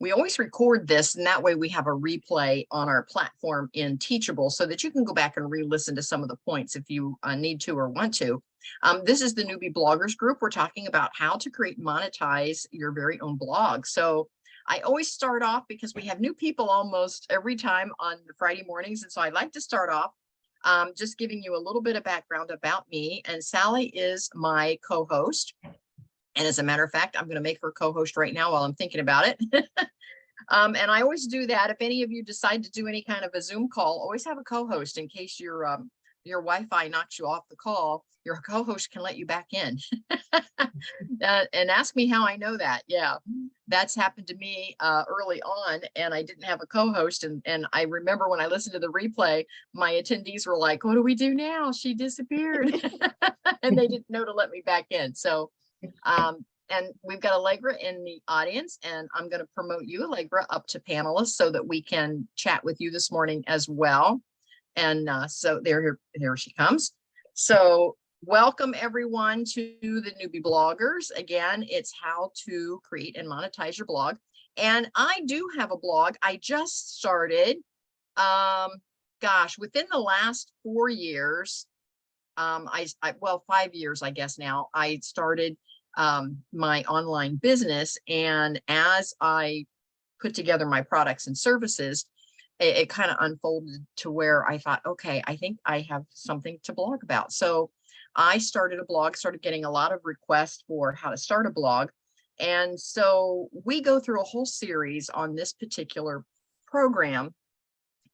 We always record this, and that way we have a replay on our platform in Teachable so that you can go back and re-listen to some of the points if you need to or want to. This is the Newbie Bloggers group. We're talking about how to create and monetize your very own blog. So I always start off because we have new people almost every time on the Friday mornings. And so I'd like to start off just giving you a little bit of background about me. And Sally is my co-host. And as a matter of fact, I'm going to make her co-host right now while I'm thinking about it. And I always do that. If any of you decide to do any kind of a Zoom call, always have a co-host in case your Wi-Fi knocks you off the call. Your co-host can let you back in. And ask me how I know that. Yeah, that's happened to me early on, and I didn't have a co-host. And I remember when I listened to the replay, my attendees were like, "What do we do now? She disappeared," and they didn't know to let me back in. So. And we've got Allegra in the audience, and I'm going to promote you, Allegra, up to panelist so that we can chat with you this morning as well. And so here she comes. So welcome everyone to the Newbie Bloggers. Again, it's how to create and monetize your blog. And I do have a blog. I just started, within the last 4 years, well, 5 years, I guess now, I started my online business. And as I put together my products and services, it kind of unfolded to where I thought, okay, I think I have something to blog about. So I started a blog, started getting a lot of requests for how to start a blog. And so we go through a whole series on this particular program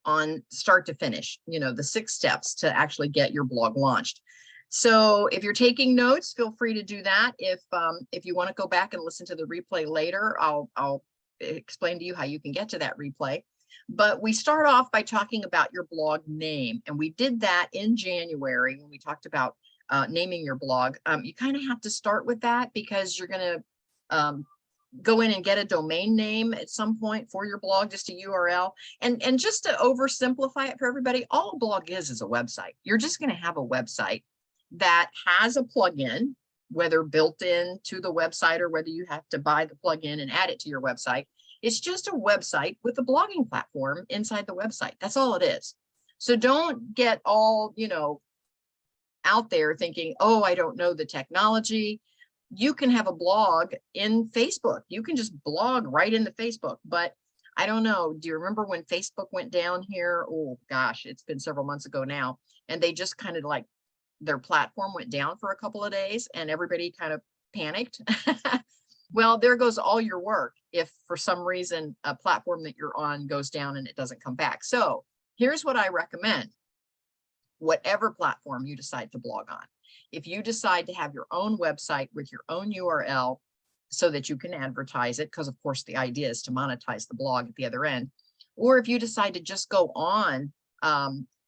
on start to finish, the 6 steps to actually get your blog launched. So if you're taking notes, feel free to do that. If you want to go back and listen to the replay later, I'll explain to you how you can get to that replay. But we start off by talking about your blog name. And we did that in January when we talked about naming your blog. You kind of have to start with that because you're going to go in and get a domain name at some point for your blog, just a URL. And just to oversimplify it for everybody, all a blog is a website. You're just going to have a website that has a plugin, whether built in to the website or whether you have to buy the plugin and add it to your website. It's just a website with a blogging platform inside the website. That's all it is. So don't get all, out there thinking, oh, I don't know the technology. You can have a blog in Facebook. You can just blog right into Facebook. But I don't know. Do you remember when Facebook went down here? Oh, gosh, it's been several months ago now. And they just kind of like their platform went down for a couple of days and everybody kind of panicked. Well, there goes all your work if for some reason a platform that you're on goes down and it doesn't come back. So here's what I recommend. Whatever platform you decide to blog on, if you decide to have your own website with your own URL so that you can advertise it, because of course the idea is to monetize the blog at the other end, or if you decide to just go on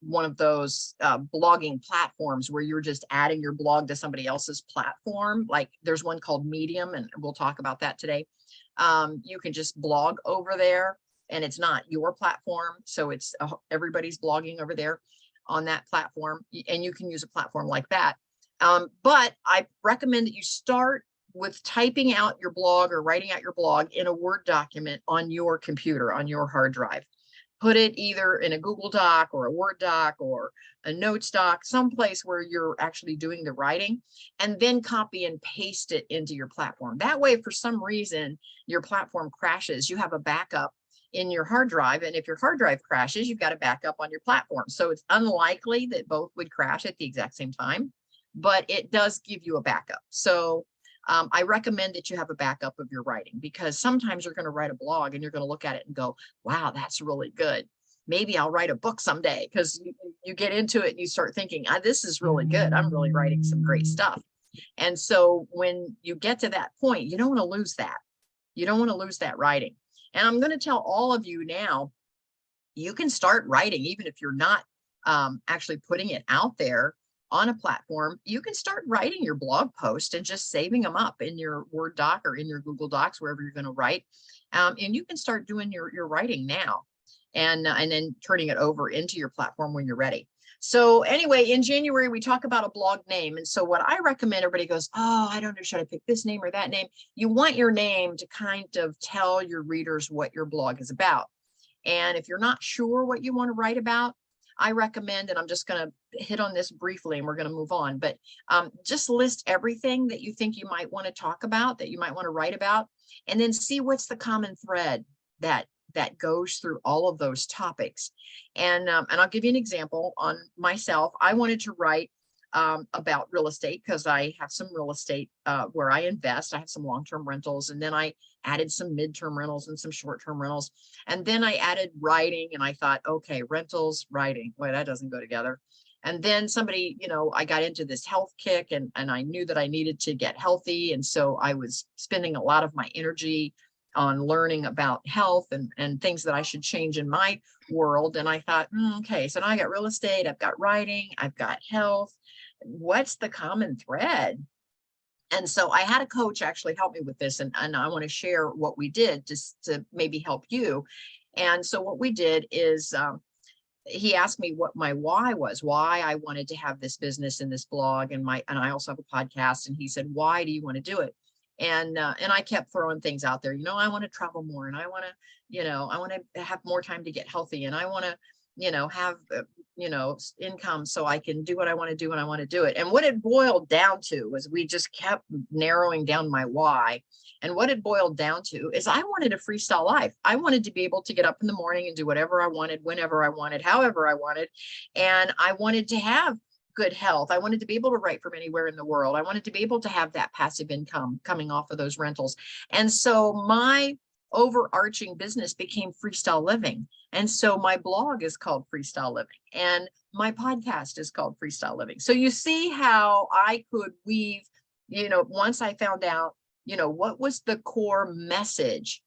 one of those blogging platforms where you're just adding your blog to somebody else's platform, like there's one called Medium, and we'll talk about that today. You can just blog over there and it's not your platform. So it's everybody's blogging over there on that platform, and you can use a platform like that. But I recommend that you start with typing out your blog or writing out your blog in a Word document on your computer, on your hard drive. Put it either in a Google Doc or a Word doc or a Notes doc, someplace where you're actually doing the writing, and then copy and paste it into your platform. That way, if for some reason your platform crashes, you have a backup in your hard drive. And if your hard drive crashes, you've got a backup on your platform. So it's unlikely that both would crash at the exact same time, but it does give you a backup. So I recommend that you have a backup of your writing, because sometimes you're going to write a blog and you're going to look at it and go, wow, that's really good. Maybe I'll write a book someday, because you get into it and you start thinking, this is really good. I'm really writing some great stuff. And so when you get to that point, you don't want to lose that. You don't want to lose that writing. And I'm going to tell all of you now, you can start writing, even if you're not actually putting it out there on a platform. You can start writing your blog post and just saving them up in your Word doc or in your Google Docs, wherever you're going to write. And you can start doing your writing now and then turning it over into your platform when you're ready. So anyway, in January, we talk about a blog name. And so what I recommend, everybody goes, oh, I don't know, should I pick this name or that name? You want your name to kind of tell your readers what your blog is about. And if you're not sure what you want to write about, I recommend, and I'm just going to hit on this briefly and we're going to move on, but just list everything that you think you might want to talk about, that you might want to write about, and then see what's the common thread that goes through all of those topics. And I'll give you an example on myself. I wanted to write about real estate because I have some real estate where I invest. I have some long-term rentals, and then I added some midterm rentals and some short-term rentals. And then I added writing, and I thought, okay, rentals, writing, wait, that doesn't go together. And then somebody, I got into this health kick, and I knew that I needed to get healthy. And so I was spending a lot of my energy on learning about health and things that I should change in my world. And I thought, okay, so now I got real estate, I've got writing, I've got health. What's the common thread? And so I had a coach actually help me with this, and I want to share what we did just to maybe help you. And so what we did is he asked me what my why was, why I wanted to have this business and this blog, and I also have a podcast. And he said, why do you want to do it? And I kept throwing things out there. I want to travel more, and I want to have more time to get healthy, and I want to have income so I can do what I want to do when I want to do it. And what it boiled down to was, we just kept narrowing down my why. And what it boiled down to is, I wanted a freestyle life. I wanted to be able to get up in the morning and do whatever I wanted, whenever I wanted, however I wanted. And I wanted to have good health. I wanted to be able to write from anywhere in the world. I wanted to be able to have that passive income coming off of those rentals. And so my overarching business became freestyle living. And so my blog is called Freestyle Living, and my podcast is called Freestyle Living. So you see how I could weave, once I found out, what was the core message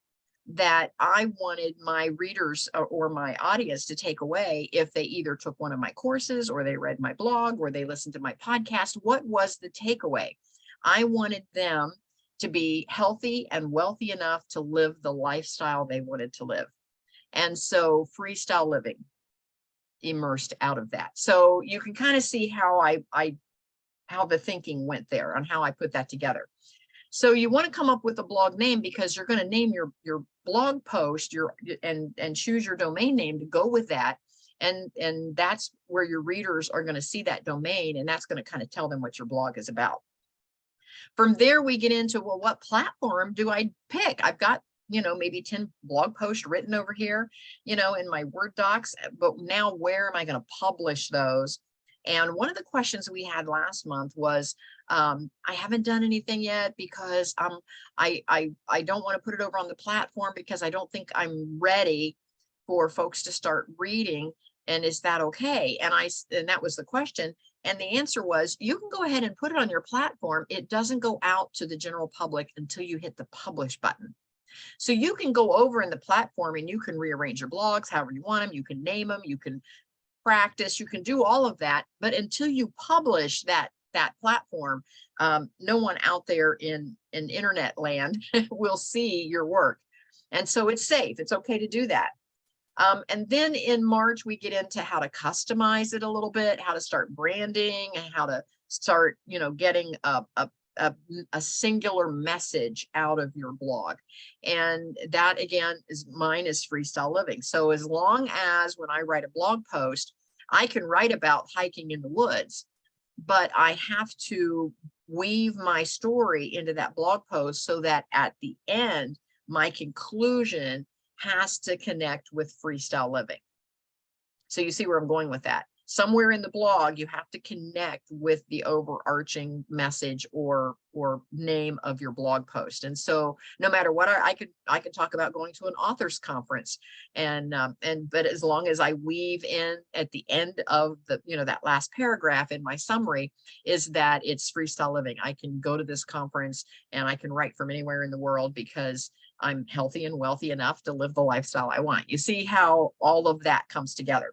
that I wanted my readers or my audience to take away if they either took one of my courses, or they read my blog, or they listened to my podcast. What was the takeaway? I wanted them to be healthy and wealthy enough to live the lifestyle they wanted to live. And so freestyle living immersed out of that. So you can kind of see how how the thinking went there on how I put that together. So you want to come up with a blog name, because you're going to name your blog post and choose your domain name to go with that. And that's where your readers are going to see that domain, and that's going to kind of tell them what your blog is about. From there, we get into, well, what platform do I pick? I've got, maybe 10 blog posts written over here, in my Word docs, but now where am I going to publish those? And one of the questions we had last month was, I haven't done anything yet because I don't want to put it over on the platform because I don't think I'm ready for folks to start reading. And is that okay? And that was the question. And the answer was, you can go ahead and put it on your platform. It doesn't go out to the general public until you hit the publish button. So you can go over in the platform and you can rearrange your blogs however you want them. You can name them, you can practice, you can do all of that. But until you publish that platform, no one out there in internet land will see your work. And so it's safe. It's okay to do that. And then in March, we get into how to customize it a little bit, how to start branding, and how to start, getting a singular message out of your blog. And that, again, mine is freestyle living. So as long as when I write a blog post, I can write about hiking in the woods, but I have to weave my story into that blog post so that at the end, my conclusion has to connect with freestyle living. So you see where I'm going with that. Somewhere in the blog, you have to connect with the overarching message or name of your blog post. And so no matter what, I could talk about going to an author's conference, but as long as I weave in at the end of the, that last paragraph in my summary is that it's freestyle living. I can go to this conference and I can write from anywhere in the world because I'm healthy and wealthy enough to live the lifestyle I want. You see how all of that comes together.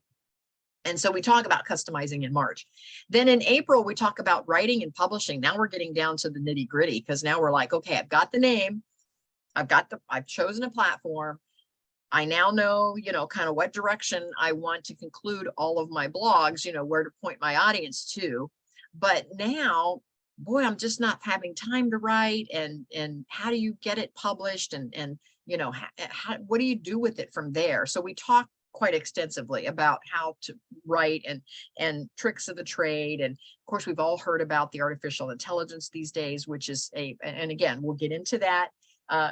And so we talk about customizing in March. Then in April, we talk about writing and publishing. Now we're getting down to the nitty gritty, because now we're like, okay, I've got the name, I've chosen a platform. I now know, kind of what direction I want to conclude all of my blogs, where to point my audience to. But now, boy, I'm just not having time to write. And how do you get it published? And what do you do with it from there? So we talk quite extensively about how to write and tricks of the trade. And of course, we've all heard about the artificial intelligence these days, which is and again, we'll get into that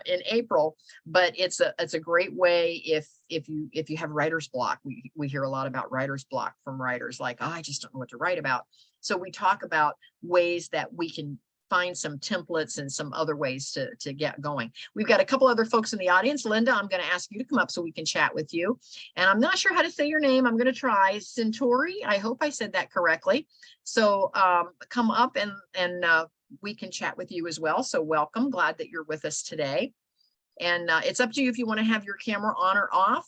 in April, but it's a great way if you have writer's block. We hear a lot about writer's block from writers, like, oh, I just don't know what to write about. So we talk about ways that we can find some templates and some other ways to get going. We've got a couple other folks in the audience. Linda, I'm going to ask you to come up so we can chat with you. And I'm not sure how to say your name. I'm going to try Centauri. I hope I said that correctly. So come up and we can chat with you as well. So welcome. Glad that you're with us today. And it's up to you if you want to have your camera on or off.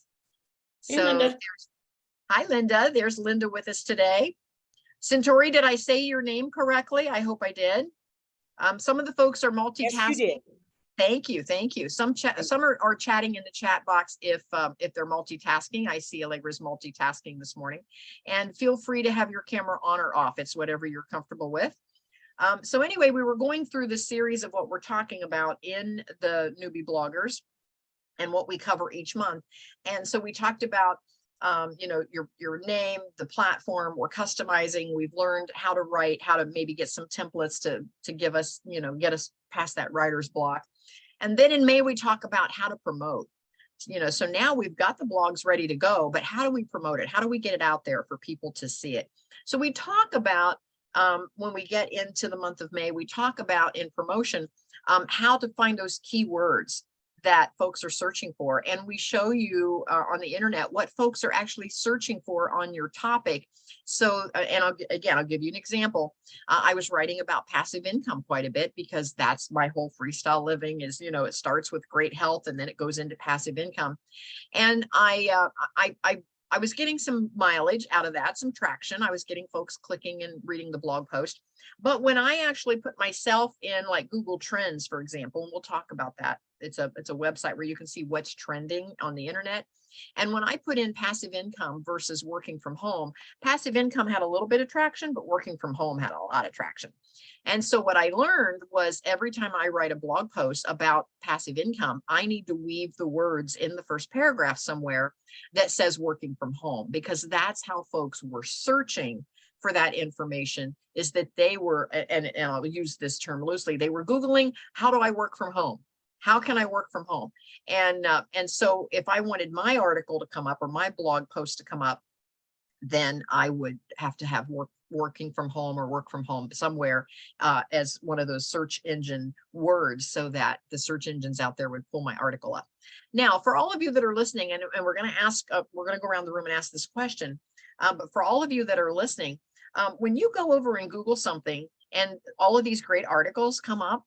Hey, So Linda. Hi, Linda. There's Linda with us today. Centauri, did I say your name correctly? I hope I did. Some of the folks are multitasking. Yes, you did. Thank you. Thank you. Some are chatting in the chat box if they're multitasking. I see Allegra's multitasking this morning. And feel free to have your camera on or off. It's whatever you're comfortable with. So anyway, we were going through the series of what we're talking about in the Newbie bloggers and what we cover each month. And so we talked about your name, the platform, we're customizing. We've learned how to write, how to maybe get some templates to give us, get us past that writer's block. And then in May, we talk about how to promote. So now we've got the blogs ready to go, but how do we promote it? How do we get it out there for people to see it? So we talk about, when we get into the month of May, we talk about in promotion, how to find those keywords that folks are searching for. And we show you on the internet what folks are actually searching for on your topic. So, and I'll give you an example. I was writing about passive income quite a bit because that's my whole freestyle living is, it starts with great health and then it goes into passive income. And I was getting some mileage out of that, some traction. I was getting folks clicking and reading the blog post. But when I actually put myself in like Google Trends, for example, and we'll talk about that. It's a website where you can see what's trending on the internet. And when I put in passive income versus working from home, passive income had a little bit of traction, but working from home had a lot of traction. And so what I learned was every time I write a blog post about passive income, I need to weave the words in the first paragraph somewhere that says working from home, because that's how folks were searching for that information, is that they were, and I'll use this term loosely, they were Googling, how do I work from home? How can I work from home? And so if I wanted my article to come up or my blog post to come up, then I would have to have working from home or work from home somewhere as one of those search engine words, so that the search engines out there would pull my article up. Now, for all of you that are listening, and we're going to ask, we're going to go around the room and ask this question, but for all of you that are listening, when you go over and Google something and all of these great articles come up,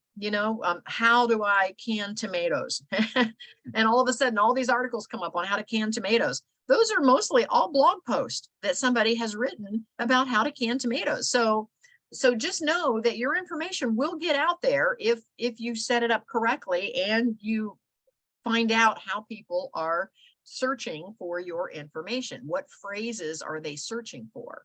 how do I can tomatoes? And all of a sudden, all these articles come up on how to can tomatoes. Those are mostly all blog posts that somebody has written about how to can tomatoes. So just know that your information will get out there if you set it up correctly and you find out how people are searching for your information. What phrases are they searching for?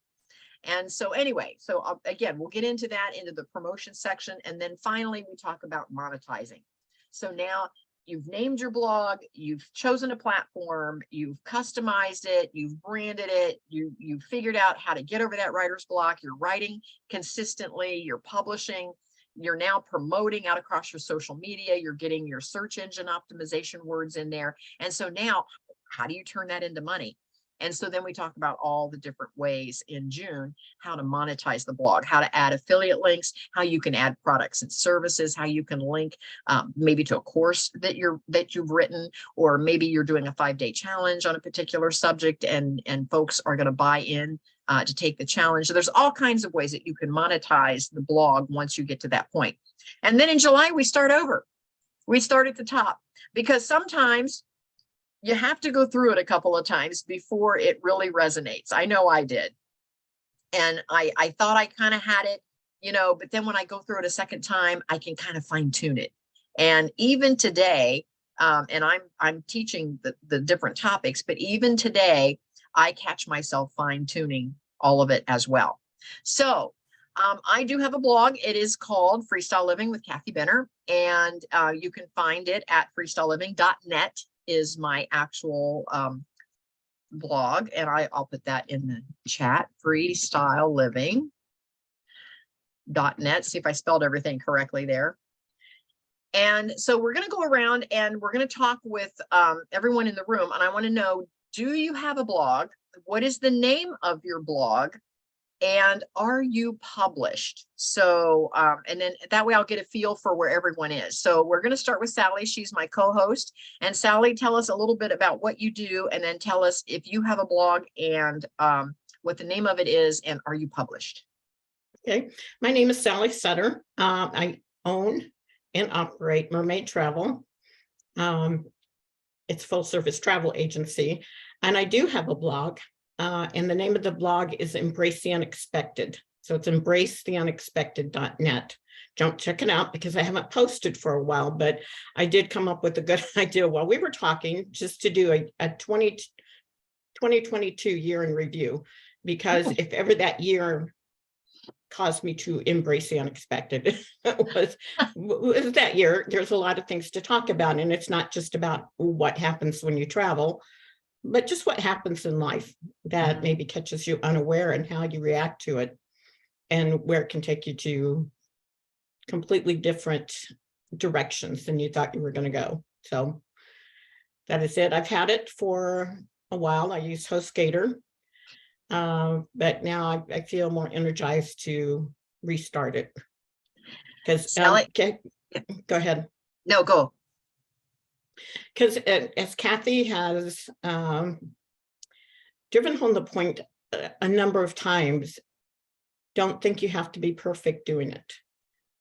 And so anyway, so again, we'll get into that into the promotion section. And then finally, we talk about monetizing. So now you've named your blog, you've chosen a platform, you've customized it, you've branded it, you've figured out how to get over that writer's block, you're writing consistently, you're publishing, you're now promoting out across your social media, you're getting your search engine optimization words in there. And so now, how do you turn that into money? And so then we talk about all the different ways in June, how to monetize the blog, how to add affiliate links, how you can add products and services, how you can link maybe to a course that you've written, or maybe you're doing a 5-day challenge on a particular subject and folks are going to buy in to take the challenge. So there's all kinds of ways that you can monetize the blog once you get to that point. And then in July, we start over. We start at the top, because sometimes you have to go through it a couple of times before it really resonates. I know I did. And I thought I kind of had it, but then when I go through it a second time, I can kind of fine tune it. And even today, And I'm teaching the different topics, but even today, I catch myself fine tuning all of it as well. So I do have a blog. It is called Freestyle Living with Kathy Benner, and you can find it at freestyleliving.net is my actual blog, and I'll put that in the chat, freestyleliving.net. See if I spelled everything correctly there. And so we're going to go around and we're going to talk with everyone in the room. And I want to know, do you have a blog? What is the name of your blog? And are you published? So, and then that way I'll get a feel for where everyone is. So we're going to start with Sally. She's my co-host. And Sally, tell us a little bit about what you do, and then tell us if you have a blog and what the name of it is, and are you published? Okay, my name is Sally Sutter. I own and operate Mermaid Travel. It's a full service travel agency. And I do have a blog. And the name of the blog is Embrace the Unexpected. So it's embracetheunexpected.net. Don't check it out because I haven't posted for a while, but I did come up with a good idea while we were talking, just to do a 2022 year in review, because if ever that year caused me to embrace the unexpected was that year. There's a lot of things to talk about, and it's not just about what happens when you travel, but just what happens in life that maybe catches you unaware, and how you react to it, and where it can take you to completely different directions than you thought you were going to go. So that is it. I've had it for a while. I use HostGator, but now I feel more energized to restart it. Because okay, go ahead. No, go. Because as Kathy has driven home the point a number of times, don't think you have to be perfect doing it.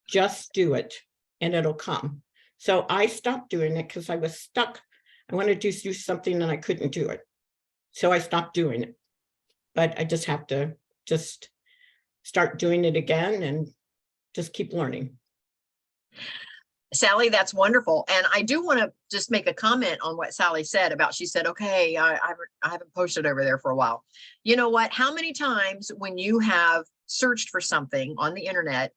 Just do it and it'll come. So I stopped doing it because I was stuck. I wanted to do something and I couldn't do it. So I stopped doing it. But I just have to just start doing it again and just keep learning. Sally, that's wonderful. And I do want to just make a comment on what Sally said about, she said, okay, I haven't posted over there for a while. You know what? How many times when you have searched for something on the internet,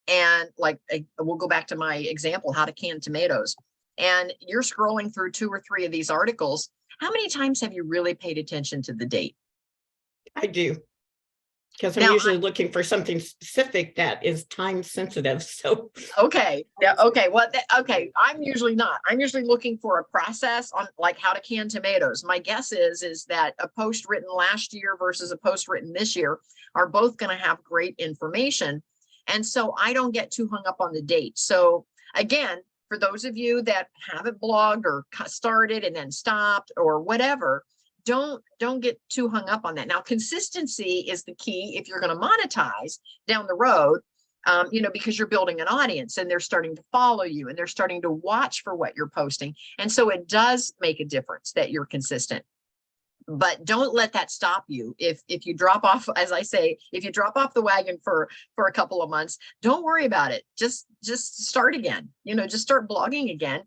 and like, we'll go back to my example, how to can tomatoes, and you're scrolling through 2 or 3 of these articles, how many times have you really paid attention to the date? I do. Because I'm usually looking for something specific that is time sensitive. So okay, yeah, okay. Well, okay. I'm usually not. I'm usually looking for a process on like how to can tomatoes. My guess is that a post written last year versus a post written this year are both going to have great information, and so I don't get too hung up on the date. So again, for those of you that haven't blogged or started and then stopped or whatever, don't get too hung up on that. Now, consistency is the key if you're going to monetize down the road, you know, because you're building an audience and they're starting to follow you and they're starting to watch for what you're posting. And so it does make a difference that you're consistent. But don't let that stop you. If you drop off, as I say, if you drop off the wagon for a couple of months, don't worry about it. Just start again. You know, just start blogging again.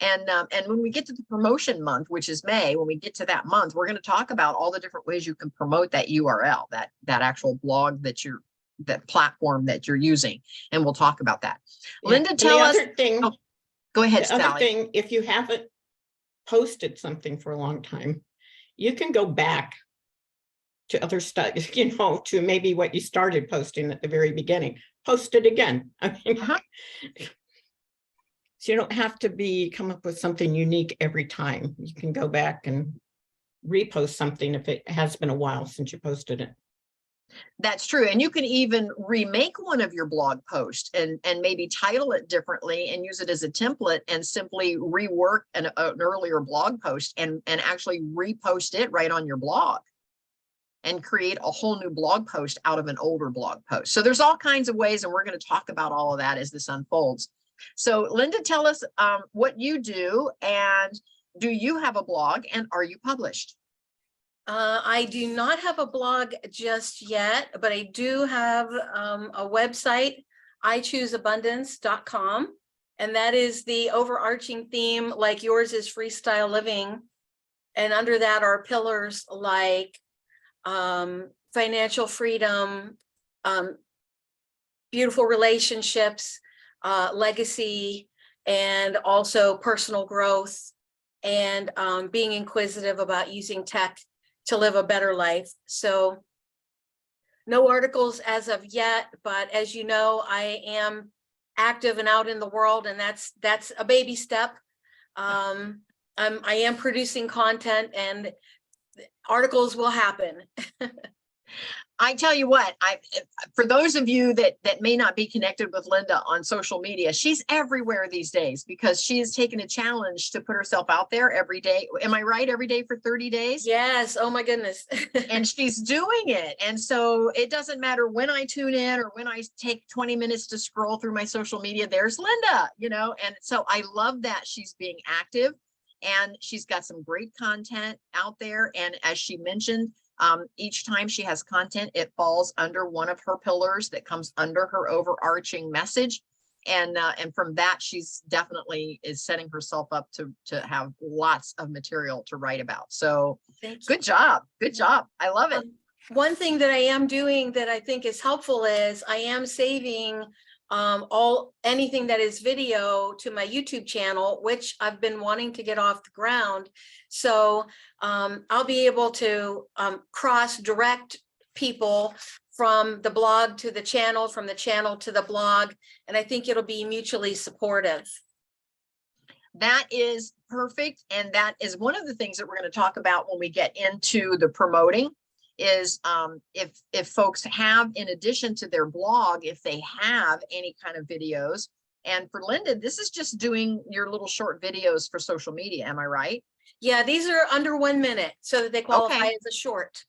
And when we get to the promotion month, which is May, when we get to that month, we're going to talk about all the different ways you can promote that URL, that actual blog that platform that you're using. And we'll talk about that. Yeah. Linda, tell us. Oh, go ahead, Sally. The other thing, if you haven't posted something for a long time, you can go back to other stuff, you know, to maybe what you started posting at the very beginning. Post it again. I mean, so you don't have to come up with something unique every time. You can go back and repost something if it has been a while since you posted it. That's true. And you can even remake one of your blog posts and maybe title it differently and use it as a template and simply rework an earlier blog post and actually repost it right on your blog and create a whole new blog post out of an older blog post. So there's all kinds of ways, and we're going to talk about all of that as this unfolds. So Linda, tell us what you do, and do you have a blog, and are you published? I do not have a blog just yet, but I do have a website, ichooseabundance.com, And that is the overarching theme, like yours is freestyle living. And under that are pillars like financial freedom, beautiful relationships, legacy, and also personal growth, and being inquisitive about using tech to live a better life. So no articles as of yet, but as you know, I am active and out in the world, and that's a baby step. I am producing content, and articles will happen. I tell you what, for those of you that may not be connected with Linda on social media, she's everywhere these days because she has taken a challenge to put herself out there every day. Am I right? Every day for 30 days? Yes. Oh my goodness. And she's doing it. And so it doesn't matter when I tune in or when I take 20 minutes to scroll through my social media, there's Linda, and so I love that she's being active and she's got some great content out there. And as she mentioned, each time she has content, it falls under one of her pillars that comes under her overarching message. And from that, she's definitely is setting herself up to have lots of material to write about. So good job. Good job. I love it. One thing that I am doing that I think is helpful is I am saving anything that is video to my YouTube channel, which I've been wanting to get off the ground. So I'll be able to cross direct people from the blog to the channel, from the channel to the blog. And I think it'll be mutually supportive. That is perfect. And that is one of the things that we're going to talk about when we get into the promoting is if folks have, in addition to their blog, if they have any kind of videos. And for Linda, this is just doing your little short videos for social media. Am I right? Yeah, these are under 1 minute so that they qualify as a short.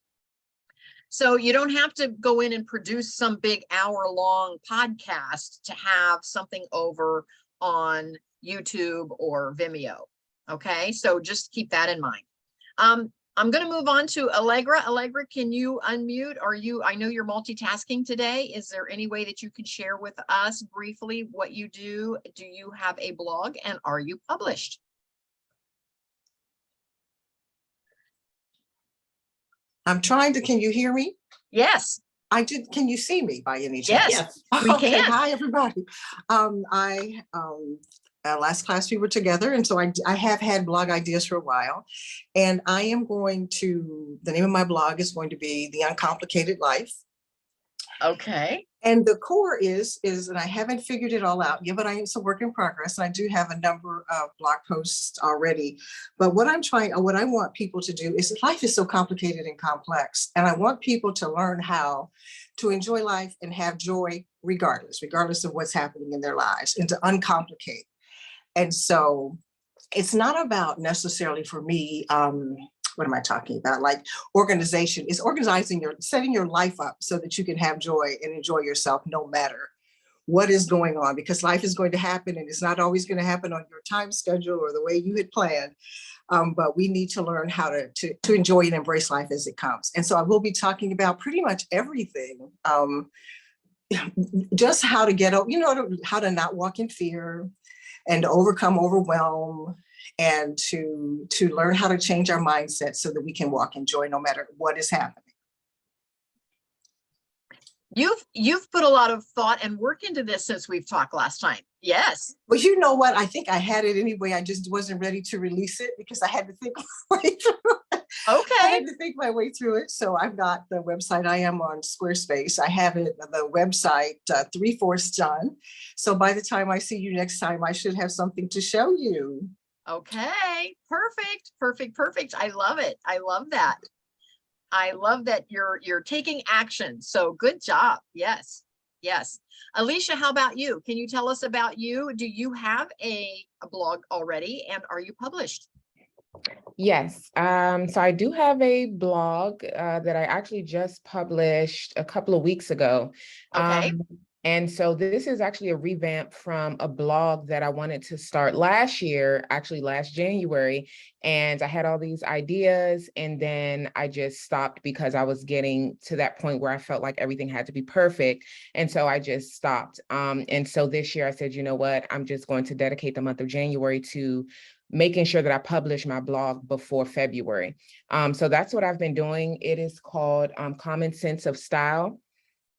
So you don't have to go in and produce some big hour-long podcast to have something over on YouTube or Vimeo. Okay, so just keep that in mind. I'm going to move on to Allegra. Allegra, can you unmute? I know you're multitasking today. Is there any way that you can share with us briefly what you do? Do you have a blog and are you published? I'm trying to, can you hear me? Yes. I did. Can you see me by any chance? Yes, we Okay. can. Hi, everybody. Last class we were together, and so I have had blog ideas for a while, and I am going to, the name of my blog is going to be The Uncomplicated Life. Okay. And the core is, and I haven't figured it all out yet, but it's a work in progress. And I do have a number of blog posts already. But what I want people to do is, life is so complicated and complex. And I want people to learn how to enjoy life and have joy regardless of what's happening in their lives, and to uncomplicate. And so it's not about necessarily for me, what am I talking about? Like organization is setting your life up so that you can have joy and enjoy yourself no matter what is going on, because life is going to happen and it's not always going to happen on your time schedule or the way you had planned. But we need to learn how to enjoy and embrace life as it comes. And so I will be talking about pretty much everything. Just how to get, how to not walk in fear and overcome overwhelm, and to learn how to change our mindset so that we can walk in joy no matter what is happening. You've put a lot of thought and work into this since we've talked last time. Yes. Well, you know what? I think I had it anyway. I just wasn't ready to release it because I had to think my way through it. Okay. I had to think my way through it. So I've got the website. I am on Squarespace. I have it, the website 3/4 done. So by the time I see you next time, I should have something to show you. Okay. Perfect. I love it. I love that. I love that you're taking action. So good job. Yes. Alicia, how about you? Can you tell us about you? Do you have a blog already, and are you published? Yes. So I do have a blog that I actually just published a couple of weeks ago. Okay. And so this is actually a revamp from a blog that I wanted to start last year, actually last January. And I had all these ideas, and then I just stopped because I was getting to that point where I felt like everything had to be perfect. And so I just stopped. And so this year I said, you know what, I'm just going to dedicate the month of January to making sure that I publish my blog before February. So that's what I've been doing. It is called Common Sense of Style.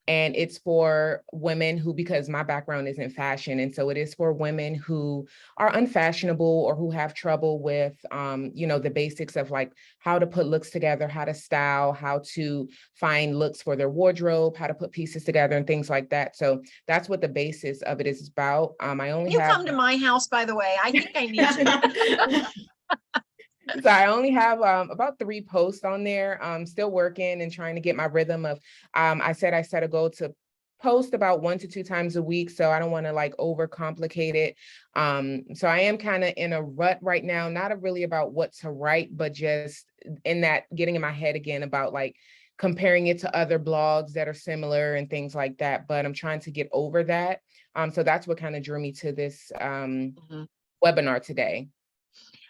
And it's for women who, because my background is in fashion, and so it is for women who are unfashionable or who have trouble with, the basics of like how to put looks together, how to style, how to find looks for their wardrobe, how to put pieces together and things like that. So that's what the basis of it is about. I only You have come to my house, by the way. I think I need you. So I only have about 3 posts on there. I'm still working and trying to get my rhythm of, I set a goal to post about 1 to 2 times a week. So I don't want to like overcomplicate it. So I am kind of in a rut right now, not really about what to write, but just in that getting in my head again about like comparing it to other blogs that are similar and things like that. But I'm trying to get over that. So that's what kind of drew me to this Mhm. webinar today.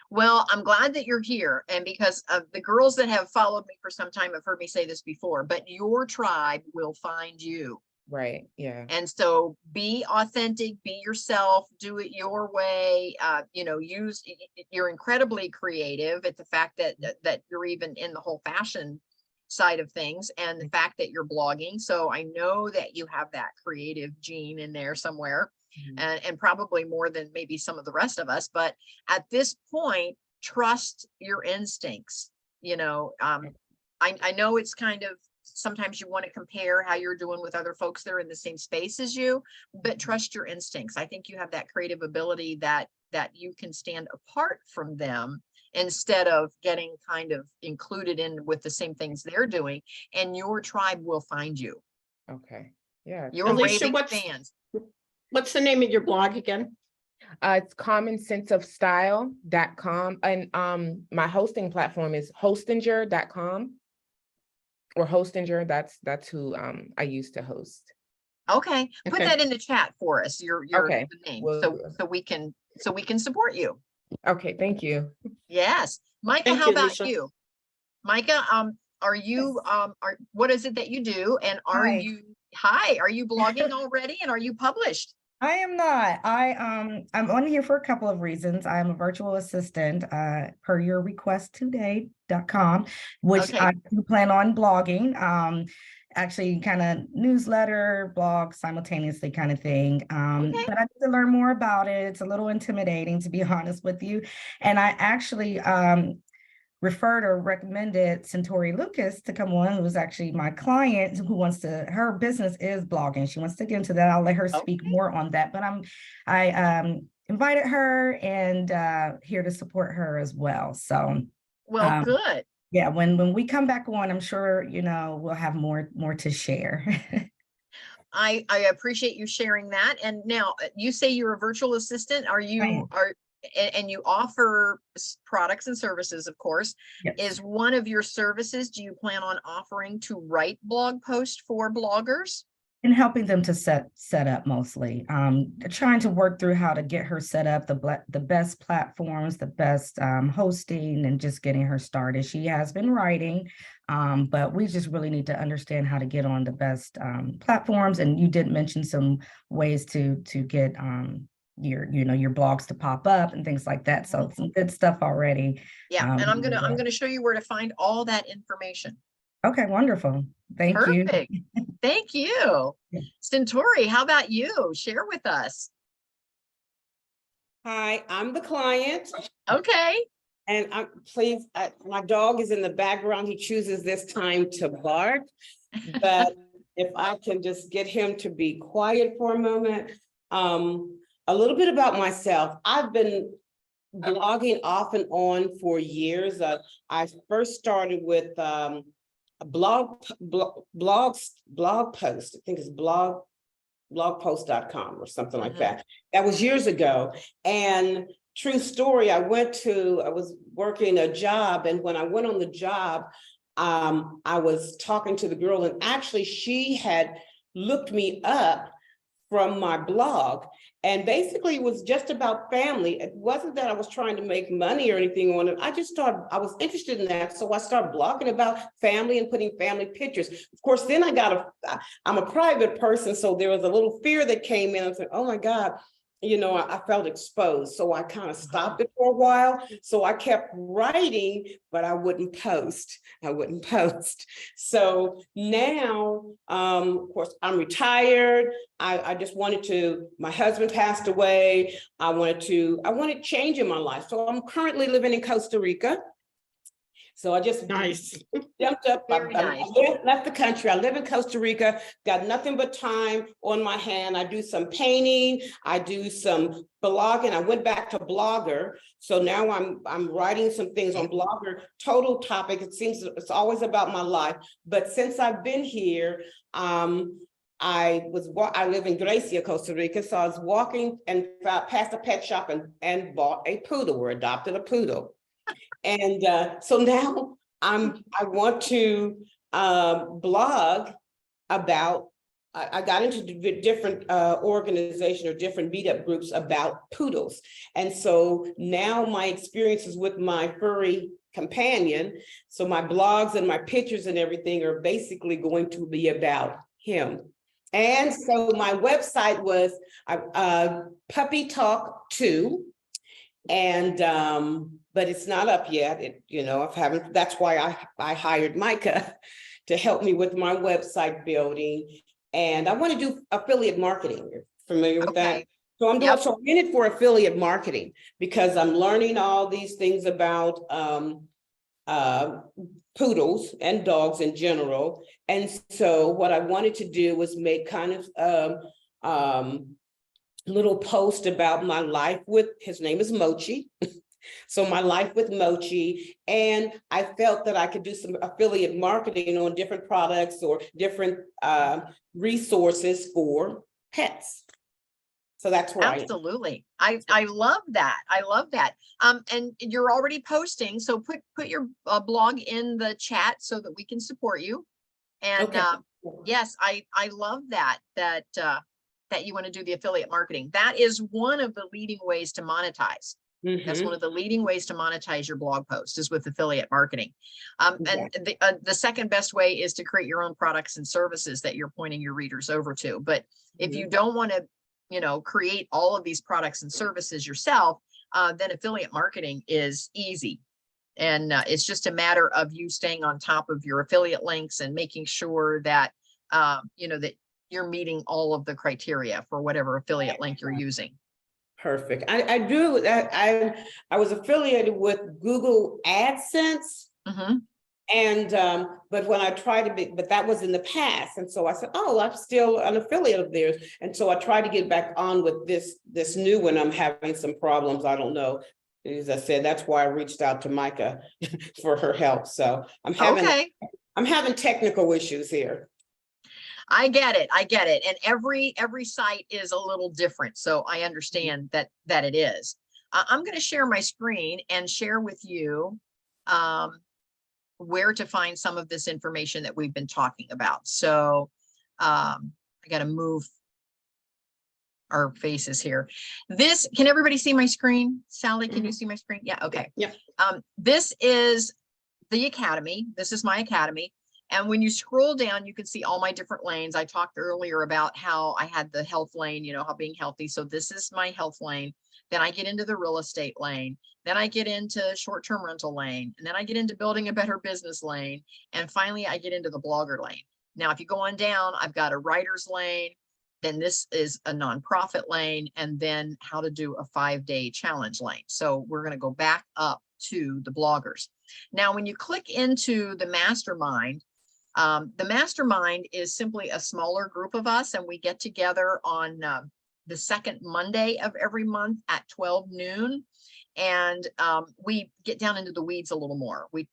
Well, I'm glad that you're here. And because of the girls that have followed me for some time have heard me say this before, but your tribe will find you. Right. Yeah. And so be authentic, be yourself, do it your way. You're incredibly creative at the fact that you're even in the whole fashion side of things, and the fact that you're blogging. So I know that you have that creative gene in there somewhere. And probably more than maybe some of the rest of us. But at this point, trust your instincts. I know it's kind of, sometimes you want to compare how you're doing with other folks that are in the same space as you, but trust your instincts. I think you have that creative ability that you can stand apart from them instead of getting kind of included in with the same things they're doing, and your tribe will find you. Okay. Yeah. Your Alicia, raving fans. what's the name of your blog again? It's commonsenseofstyle.com. And my hosting platform is hostinger.com or Hostinger. That's who I used to host. Okay, put Okay. that in the chat for us, your Okay, name, will so do. we can support you. Okay, thank you. Yes. Micah, Thank how you, about Alicia. you? Micah, are you what is it that you do, and are Hi. you blogging already, and are you published? I am not. I'm on here for a couple of reasons. I'm a virtual assistant, per your request today.com, which Okay. I do plan on blogging. Actually kind of newsletter, blog simultaneously kind of thing. Okay. But I need to learn more about it. It's a little intimidating, to be honest with you. And I actually referred or recommended Centauri Lucas to come on, who's actually my client, who wants to, her business is blogging. She wants to get into that. I'll let her speak Okay. more on that, but I invited her and here to support her as well. So Well, good. yeah, when we come back on, I'm sure, we'll have more to share. I appreciate you sharing that. And now you say you're a virtual assistant. Are you and you offer products and services, of course. Yes. Is one of your services, do you plan on offering to write blog posts for bloggers? And helping them to set up mostly, trying to work through how to get her set up, the best platforms, the best hosting, and just getting her started. She has been writing, but we just really need to understand how to get on the best platforms. And you did mention some ways to get your blogs to pop up and things like that. So some good stuff already. Yeah, and I'm gonna show you where to find all that information. Okay, wonderful. Thank you. Perfect. Thank you. Centauri, how about you? Share with us. Hi, I'm the client, Okay. and my dog is in the background. He chooses this time to bark. But if I can just get him to be quiet for a moment. A little bit about myself. I've been blogging off and on for years. I first started with a blog post. I think it's blogpost.com or something like that. That was years ago. And true story, I was working a job, and when I went on the job, I was talking to the girl, and actually she had looked me up from my blog. And basically it was just about family. It wasn't that I was trying to make money or anything on it. I was interested in that. So I started blogging about family and putting family pictures. Of course, then I'm a private person. So there was a little fear that came in. I said, oh my God, you know, I felt exposed. So I kind of stopped it for a while. So I kept writing, but I wouldn't post. So now, of course, I'm retired. I just my husband passed away. I wanted change in my life. So I'm currently living in Costa Rica. So I just jumped up. Nice. Left the country. I live in Costa Rica, got nothing but time on my hand. I do some painting, I do some blogging. I went back to Blogger. So now I'm writing some things on Blogger, total topic. It seems it's always about my life. But since I've been here, I live in Grecia, Costa Rica. So I was walking and passed a pet shop and bought a poodle, or adopted a poodle. And so now I want to blog about, I got into different organizations or different meetup groups about poodles. And so now my experiences with my furry companion, so my blogs and my pictures and everything are basically going to be about him. And so my website was Puppy Talk 2. And but it's not up yet. That's why I hired Micah to help me with my website building. And I want to do affiliate marketing. You're familiar with that? So I'm in it for affiliate marketing, because I'm learning all these things about poodles and dogs in general. And so what I wanted to do was make kind of little post about my life with, his name is Mochi. So my life with Mochi, and I felt that I could do some affiliate marketing on different products or different resources for pets. So that's where absolutely. I love that. I love that. And you're already posting, so put your blog in the chat so that we can support you. And okay. Yes, I love that you want to do the affiliate marketing. That is one of the leading ways to monetize. That's one of the leading ways to monetize your blog post, is with affiliate marketing. And the second best way is to create your own products and services that you're pointing your readers over to. But if you don't want to, create all of these products and services yourself, then affiliate marketing is easy. And it's just a matter of you staying on top of your affiliate links and making sure that, that you're meeting all of the criteria for whatever affiliate link you're using. Perfect. I do that. I was affiliated with Google AdSense. And but when I tried to but that was in the past. And so I said, oh, I'm still an affiliate of theirs. And so I tried to get back on with this new one. I'm having some problems. I don't know. As I said, that's why I reached out to Micah for her help. So I'm having technical issues here. I get it. And every site is a little different. So I understand that it is. I'm going to share my screen and share with you where to find some of this information that we've been talking about. So I got to move our faces here. Can everybody see my screen? Sally, can you see my screen? Yeah. Okay. Yeah. This is the Academy. This is my Academy. And when you scroll down, you can see all my different lanes. I talked earlier about how I had the health lane, how being healthy. So this is my health lane. Then I get into the real estate lane. Then I get into short-term rental lane. And then I get into building a better business lane. And finally, I get into the blogger lane. Now, if you go on down, I've got a writer's lane. Then this is a nonprofit lane. And then how to do a 5-day challenge lane. So we're going to go back up to the bloggers. Now, when you click into the mastermind, the mastermind is simply a smaller group of us, and we get together on the second Monday of every month at 12 noon. And we get down into the weeds a little more. We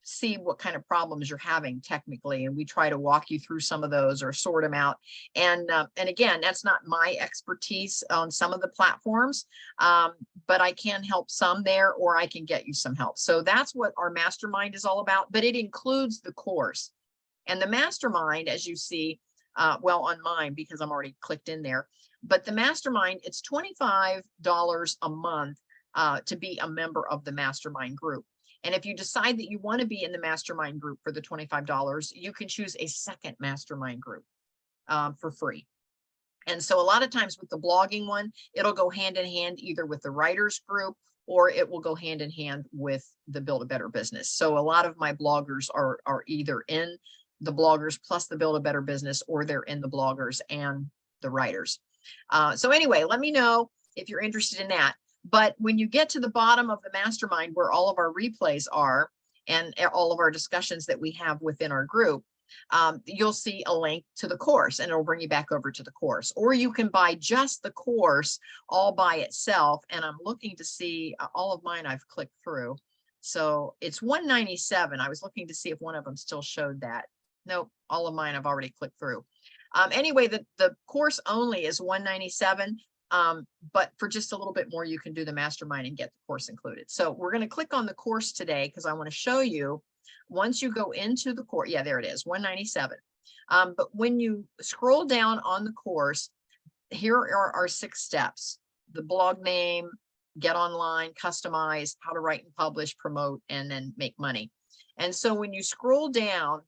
see what kind of problems you're having technically, and we try to walk you through some of those or sort them out. And again, that's not my expertise on some of the platforms, but I can help some there, or I can get you some help. So that's what our mastermind is all about, but it includes the course. And the mastermind, as you see, well, on mine, because I'm already clicked in there. But the mastermind, it's $25 a month to be a member of the mastermind group. And if you decide that you want to be in the mastermind group for the $25, you can choose a second mastermind group for free. And so a lot of times with the blogging one, it'll go hand in hand either with the writers group, or it will go hand in hand with the Build a Better Business. So a lot of my bloggers are either in the bloggers plus the Build a Better Business, or they're in the bloggers and the writers. So anyway, let me know if you're interested in that. But when you get to the bottom of the mastermind where all of our replays are and all of our discussions that we have within our group, you'll see a link to the course, and it'll bring you back over to the course. Or you can buy just the course all by itself. And I'm looking to see all of mine I've clicked through. So it's $197. I was looking to see if one of them still showed that. Nope, all of mine I've already clicked through. Anyway, the course only is $197. But for just a little bit more, you can do the mastermind and get the course included. So we're going to click on the course today because I want to show you, once you go into the course, yeah, there it is, $197. But when you scroll down on the course, here are our 6 steps: the blog name, get online, customize, how to write and publish, promote, and then make money. And so when you scroll down,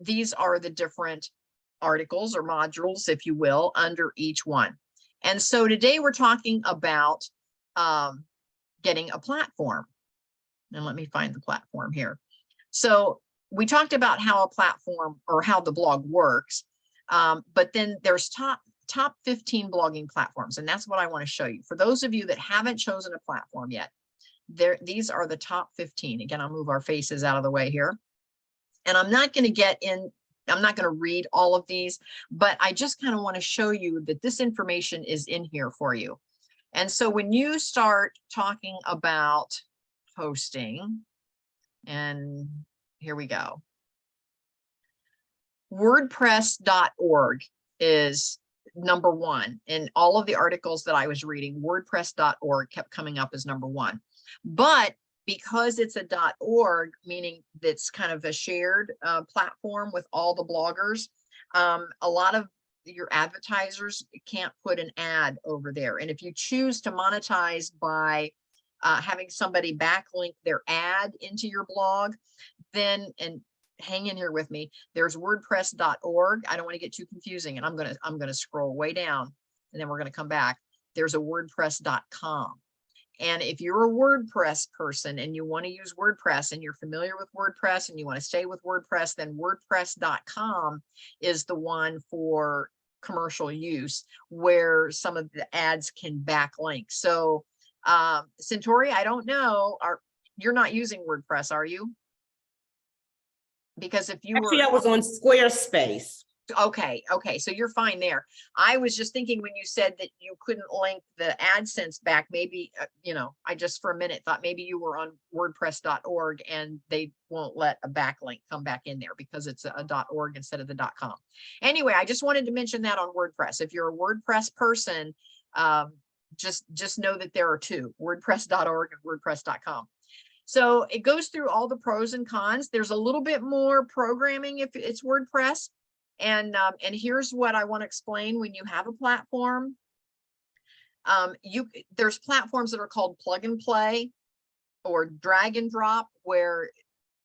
these are the different articles or modules, if you will, under each one. And so today we're talking about getting a platform. And let me find the platform here. So we talked about how a platform, or how the blog works, but then there's top 15 blogging platforms, and that's what I want to show you. For those of you that haven't chosen a platform yet, these are the top 15. Again, I'll move our faces out of the way here. And I'm not going to read all of these, but I just kind of want to show you that this information is in here for you. And so when you start talking about hosting, and here we go, WordPress.org is number 1. In all of the articles that I was reading, WordPress.org kept coming up as number 1. But because it's a .org, meaning that's kind of a shared platform with all the bloggers, a lot of your advertisers can't put an ad over there. And if you choose to monetize by having somebody backlink their ad into your blog, then, and hang in here with me, there's WordPress.org. I don't want to get too confusing, and I'm gonna scroll way down, and then we're gonna come back. There's a WordPress.com. And if you're a WordPress person and you want to use WordPress and you're familiar with WordPress and you want to stay with WordPress, then WordPress.com is the one for commercial use, where some of the ads can backlink. So Centauri, I don't know, you're not using WordPress, are you? Because if you Actually, I was on Squarespace. Okay, so you're fine there. I was just thinking when you said that you couldn't link the AdSense back, maybe, I just for a minute thought maybe you were on WordPress.org and they won't let a backlink come back in there because it's a .org instead of the .com. Anyway, I just wanted to mention that on WordPress. If you're a WordPress person, just know that there are 2, WordPress.org and WordPress.com. So it goes through all the pros and cons. There's a little bit more programming if it's WordPress. And here's what I want to explain. When you have a platform, there's platforms that are called plug and play or drag and drop, where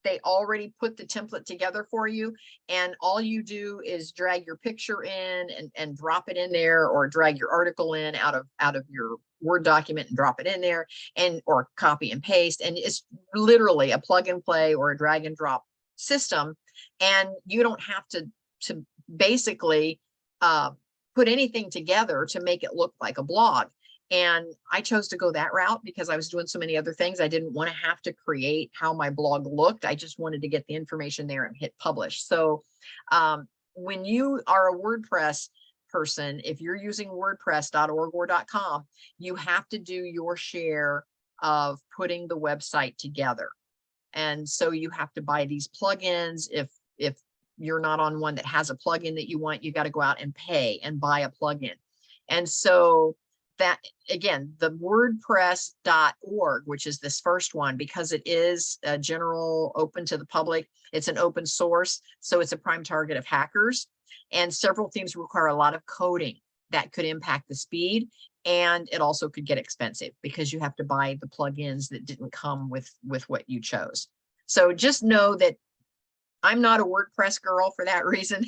they already put the template together for you. And all you do is drag your picture in and drop it in there, or drag your article in out of your Word document and drop it in there, or copy and paste. And it's literally a plug and play or a drag and drop system. And you don't have to basically put anything together to make it look like a blog. And I chose to go that route because I was doing so many other things. I didn't want to have to create how my blog looked. I just wanted to get the information there and hit publish. So when you are a WordPress person, if you're using WordPress.org or .com, you have to do your share of putting the website together. And so you have to buy these plugins. If you're not on one that has a plugin that you want, you got to go out and pay and buy a plugin. And so that, again, the WordPress.org, which is this first one, because it is a general, open to the public, it's an open source, so it's a prime target of hackers. And several themes require a lot of coding that could impact the speed. And it also could get expensive because you have to buy the plugins that didn't come with what you chose. So just know that I'm not a WordPress girl for that reason.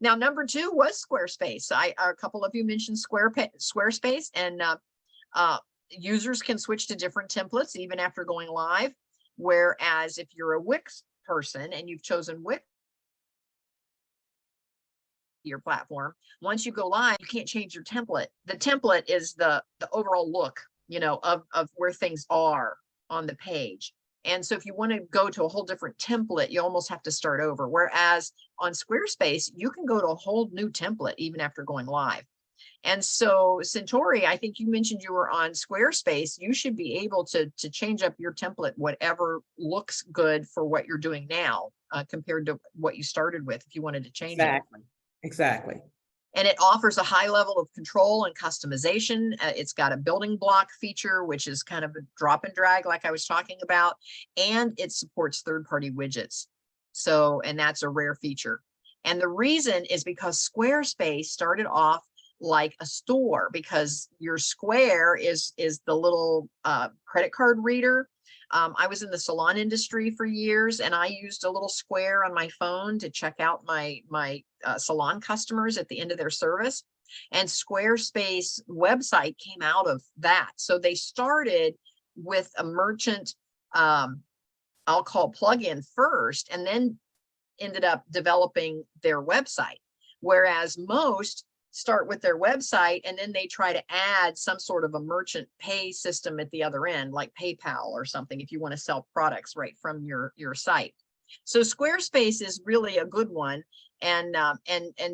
Now, number 2 was Squarespace. A couple of you mentioned Squarespace, and users can switch to different templates even after going live. Whereas if you're a Wix person and you've chosen Wix, your platform, once you go live, you can't change your template. The template is the overall look, of where things are on the page. And so if you want to go to a whole different template, you almost have to start over. Whereas on Squarespace, you can go to a whole new template even after going live. And so Centauri, I think you mentioned you were on Squarespace. You should be able to change up your template, whatever looks good for what you're doing now, compared to what you started with, if you wanted to change it. Exactly. And it offers a high level of control and customization. It's got a building block feature, which is kind of a drop and drag, like I was talking about, and it supports third-party widgets. So, and that's a rare feature. And the reason is because Squarespace started off like a store, because your Square is the little credit card reader. I was in the salon industry for years, and I used a little Square on my phone to check out my salon customers at the end of their service. And Squarespace website came out of that. So they started with a merchant, I'll call plugin first, and then ended up developing their website. Whereas most start with their website and then they try to add some sort of a merchant pay system at the other end, like PayPal or something, if you want to sell products right from your site. So Squarespace is really a good one, and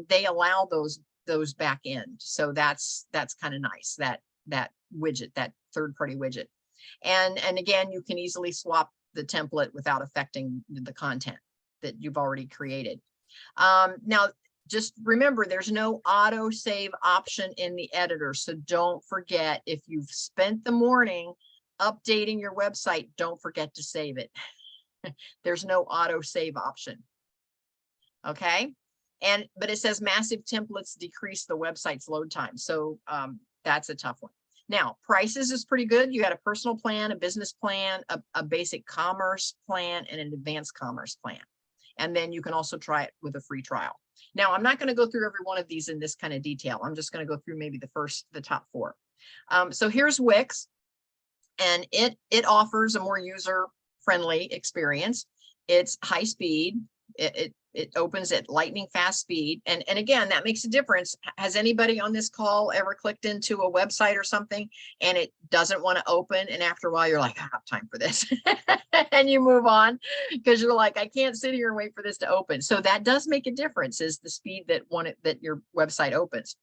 they allow those back end. So that's kind of nice, that widget, that third-party widget. And again, you can easily swap the template without affecting the content that you've already created. Now, just remember, there's no auto save option in the editor. So don't forget, if you've spent the morning updating your website, don't forget to save it. There's no auto save option. Okay. But it says massive templates decrease the website's load time. So that's a tough one. Now, prices is pretty good. You got a personal plan, a business plan, a basic commerce plan, and an advanced commerce plan. And then you can also try it with a free trial. Now, I'm not going to go through every one of these in this kind of detail. I'm just going to go through maybe the top 4. So here's Wix, and it offers a more user-friendly experience. It's high speed. It opens at lightning fast speed. And again, that makes a difference. Has anybody on this call ever clicked into a website or something and it doesn't want to open? And after a while, you're like, I don't have time for this. And you move on because you're like, I can't sit here and wait for this to open. So that does make a difference, is the speed that your website opens.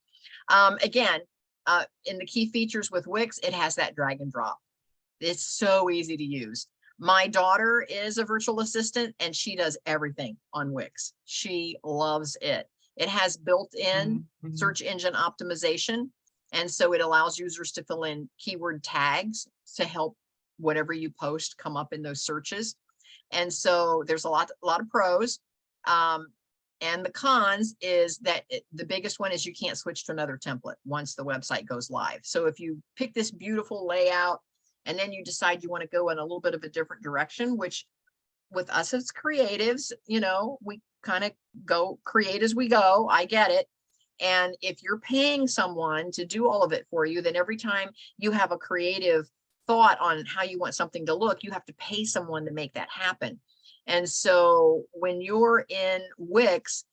Again, in the key features with Wix, it has that drag and drop. It's so easy to use. My daughter is a virtual assistant and she does everything on Wix. She loves it. It has built-in search engine optimization. And so it allows users to fill in keyword tags to help whatever you post come up in those searches. And so there's a lot of pros. And the cons is that the biggest one is you can't switch to another template once the website goes live. So if you pick this beautiful layout, and then you decide you want to go in a little bit of a different direction, which with us as creatives, we kind of go create as we go. I get it. And if you're paying someone to do all of it for you, then every time you have a creative thought on how you want something to look, you have to pay someone to make that happen. And so when you're in Wix,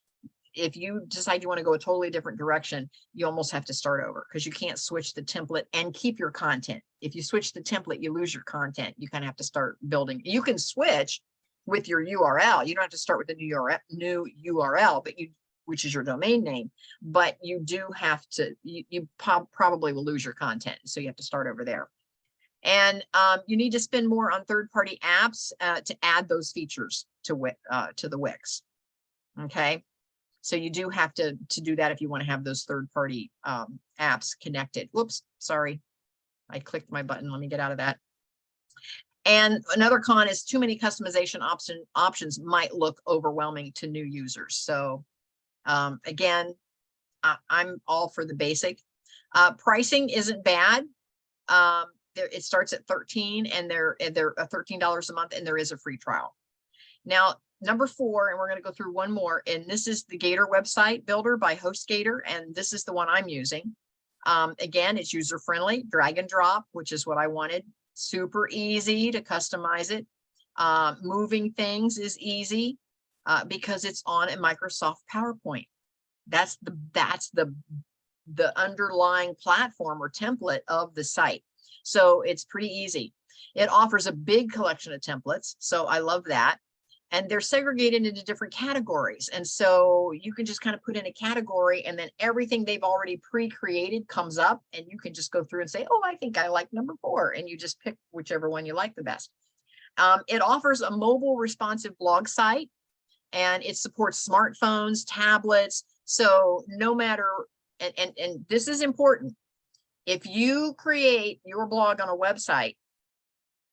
if you decide you want to go a totally different direction, you almost have to start over because you can't switch the template and keep your content. If you switch the template, you lose your content. You kind of have to start building. You can switch with your URL. You don't have to start with a new URL, but which is your domain name, but you do have to, you probably will lose your content. So you have to start over there. And you need to spend more on third-party apps to add those features to the Wix. Okay. So you do have to do that if you want to have those third-party apps connected. Whoops, sorry. I clicked my button. Let me get out of that. And another con is too many customization options might look overwhelming to new users. So Again, I'm all for the basic. Pricing isn't bad. It starts at 13 and they're $13 a month, and there is a free trial. Now, number 4, and we're going to go through one more, and this is the Gator website builder by HostGator, and this is the one I'm using. Again, it's user friendly, drag and drop, which is what I wanted. Super easy to customize it. Moving things is easy because it's on a Microsoft PowerPoint. That's the underlying platform or template of the site. So it's pretty easy. It offers a big collection of templates. So I love that. And they're segregated into different categories. And so you can just kind of put in a category, and then everything they've already pre-created comes up, and you can just go through and say, oh, I think I like number 4. And you just pick whichever one you like the best. It offers a mobile responsive blog site, and it supports smartphones, tablets. So no matter, and this is important. If you create your blog on a website,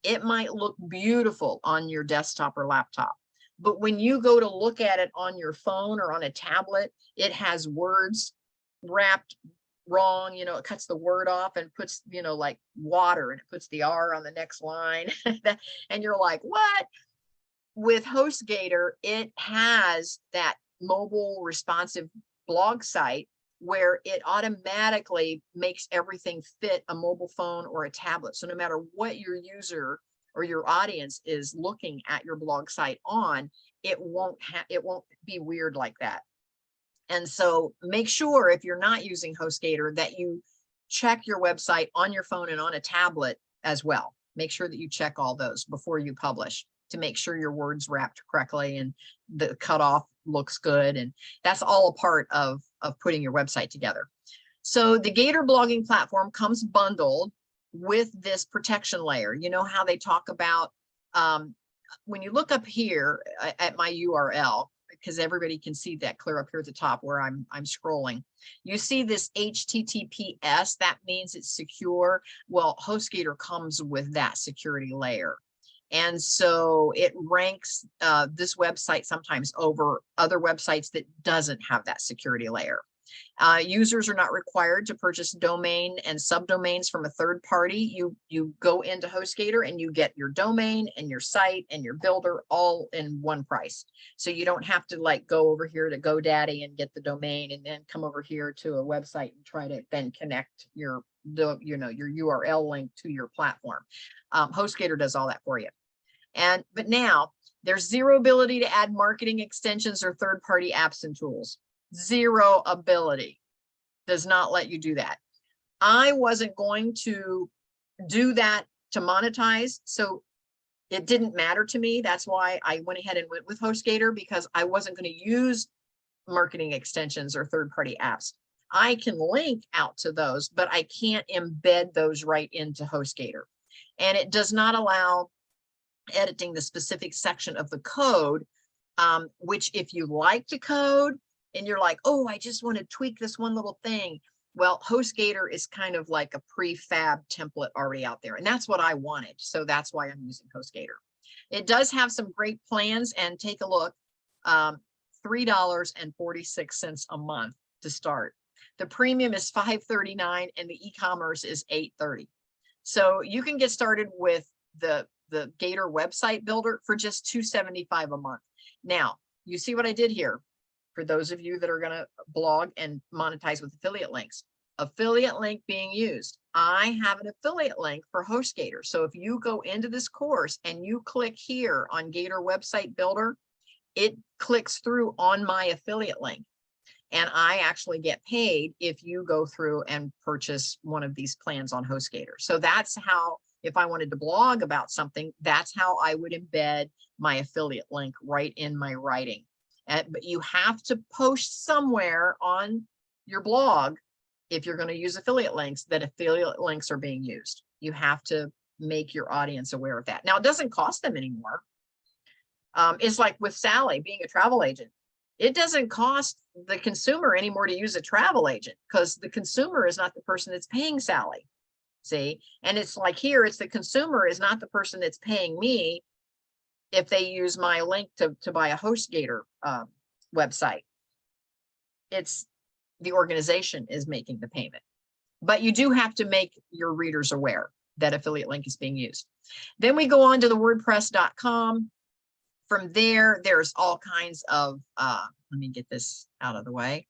it might look beautiful on your desktop or laptop. But when you go to look at it on your phone or on a tablet, it has words wrapped wrong. You know, it cuts the word off and puts, you know, like water, and it puts the R on the next line. And you're like, what? With HostGator, it has that mobile responsive blog site where it automatically makes everything fit a mobile phone or a tablet. So no matter what your user or your audience is looking at your blog site on, it won't be weird like that. And so make sure, if you're not using HostGator, that you check your website on your phone and on a tablet as well. Make sure that you check all those before you publish, to make sure your words wrapped correctly and the cutoff looks good. And that's all a part of putting your website together. So the Gator blogging platform comes bundled with this protection layer. You know how they talk about, when you look up here at my URL, because everybody can see that clear up here at the top where I'm scrolling, you see this HTTPS, that means it's secure. Well, HostGator comes with that security layer. And so it ranks this website sometimes over other websites that doesn't have that security layer. Users are not required to purchase domain and subdomains from a third party. You go into HostGator and you get your domain and your site and your builder all in one price. So you don't have to like go over here to GoDaddy and get the domain and then come over here to a website and try to then connect your URL link to your platform. HostGator does all that for you. But now there's zero ability to add marketing extensions or third-party apps and tools. Zero ability. Does not let you do that. I wasn't going to do that to Monetize, so it didn't matter to me. That's why I went ahead and went with HostGator, because I wasn't going to use marketing extensions or third-party apps. I can link out to those, but I can't embed those right into HostGator. And it does not allow editing the specific section of the code, which if you like to code and you're like, oh, I just want to tweak this one little thing. Well, HostGator is kind of like a prefab template already out there. And that's what I wanted. So that's why I'm using HostGator. It does have some great plans, and take a look. $3.46 a month to start. The premium is $5.39 and the e-commerce is $8.30. So you can get started with the Gator website builder for just $2.75 a month. Now, you see what I did here? For those of you that are going to blog and monetize with affiliate links, affiliate link being used. I have an affiliate link for HostGator. So if you go into this course and you click here on Gator website builder, it clicks through on my affiliate link. And I actually get paid if you go through and purchase one of these plans on HostGator. So that's how, if I wanted to blog about something, that's how I would embed my affiliate link right in my writing. But you have to post somewhere on your blog, if you're going to use affiliate links, that affiliate links are being used. You have to make your audience aware of that. Now, it doesn't cost them anymore. It's like with Sally being a travel agent. It doesn't cost the consumer anymore to use a travel agent, because the consumer is not the person that's paying Sally. See, and it's like here, it's the consumer is not the person that's paying me if they use my link to buy a HostGator website. it's the organization is making the payment. But you do have to make your readers aware that affiliate link is being used. Then we go on to the WordPress.com. From there, there's all kinds of, let me get this out of the way.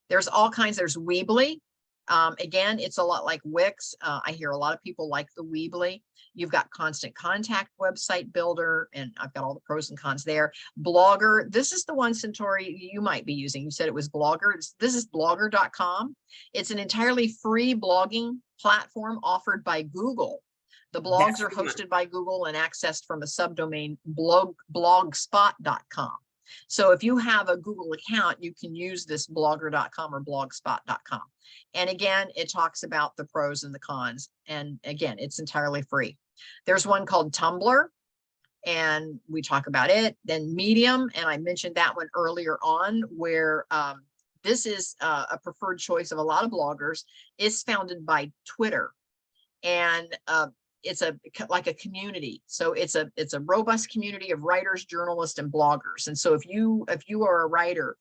There's all kinds, there's Weebly. Again, it's a lot like Wix. I hear a lot of people like the Weebly. You've got Constant Contact website builder, and I've got all the pros and cons there. Blogger, this is the one, Centauri, you might be using. You said it was Blogger. This is blogger.com. It's an entirely free blogging platform offered by Google. The blogs are hosted by Google and accessed from a subdomain blogspot.com. So if you have a Google account, you can use this blogger.com or blogspot.com. And again, it talks about the pros and the cons. And again, it's entirely free. There's one called Tumblr, and we talk about it. Then Medium, and I mentioned that one earlier on, where this is a preferred choice of a lot of bloggers. It's founded by Twitter, and it's like a community. So it's a robust community of writers, journalists, and bloggers. And so if you are a writer,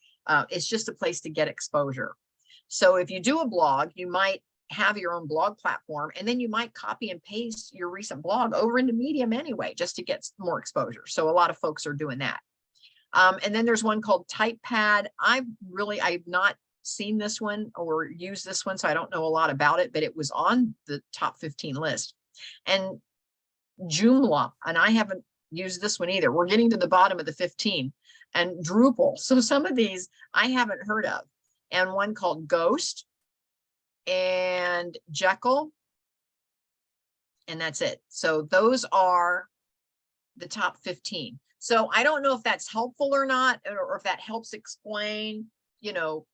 it's just a place to get exposure. So if you do a blog, you might have your own blog platform, and then you might copy and paste your recent blog over into Medium anyway, just to get more exposure. So a lot of folks are doing that. And then there's one called TypePad. I've not seen this one or used this one, so I don't know a lot about it, but it was on the top 15 list. And Joomla, and I haven't used this one either. We're getting to the bottom of the 15. And Drupal. So some of these I haven't heard of. And one called Ghost and Jekyll. And that's it. So those are the top 15. So I don't know if that's helpful or not, or if that helps explain, you know,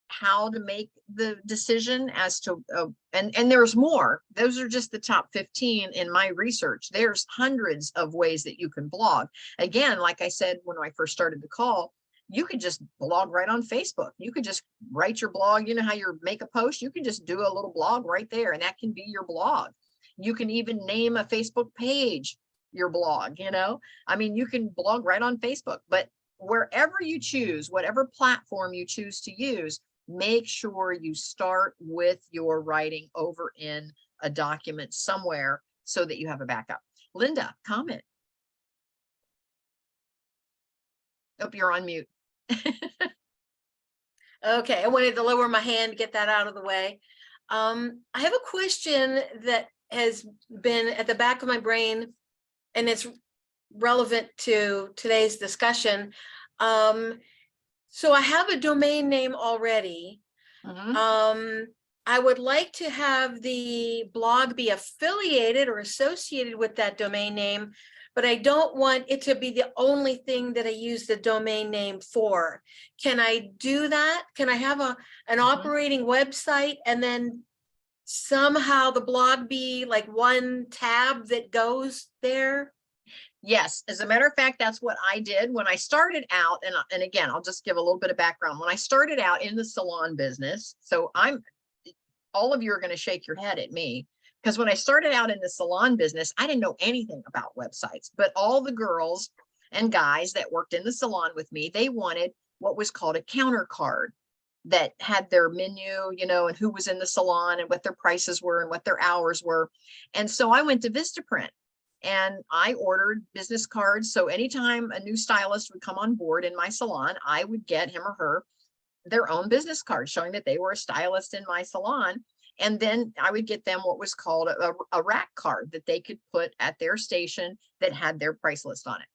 how to make the decision as to, and there's more. Those are just the top 15 in my research. There's hundreds of ways that you can blog. Again, like I said, when I first started the call, you could just blog right on Facebook. You could just write your blog. You know how you make a post? You can just do a little blog right there, and that can be your blog. You can even name a Facebook page your blog, you know? I mean, you can blog right on Facebook, but wherever you choose, whatever platform you choose to use, make sure you start with your writing over in a document somewhere so that you have a backup. Linda, comment. Oh, you're on mute. Okay, I wanted to lower my hand to get that out of the way. I have a question that has been at the back of my brain, and it's relevant to today's discussion. So I have a domain name already. I would like to have the blog be affiliated or associated with that domain name, but I don't want it to be the only thing that I use the domain name for. Can I do that? Can I have an operating website and then somehow the blog be like one tab that goes there? Yes, as a matter of fact, that's what I did when I started out. And again, I'll just give a little bit of background. When I started out in the salon business, so all of you are going to shake your head at me, because when I started out in the salon business, I didn't know anything about websites, but all the girls and guys that worked in the salon with me, they wanted what was called a counter card that had their menu, you know, and who was in the salon and what their prices were and what their hours were. And so I went to Vistaprint and I ordered business cards. So anytime a new stylist would come on board in my salon, I would get him or her their own business card showing that they were a stylist in my salon. And then I would get them what was called a rack card that they could put at their station that had their price list on it.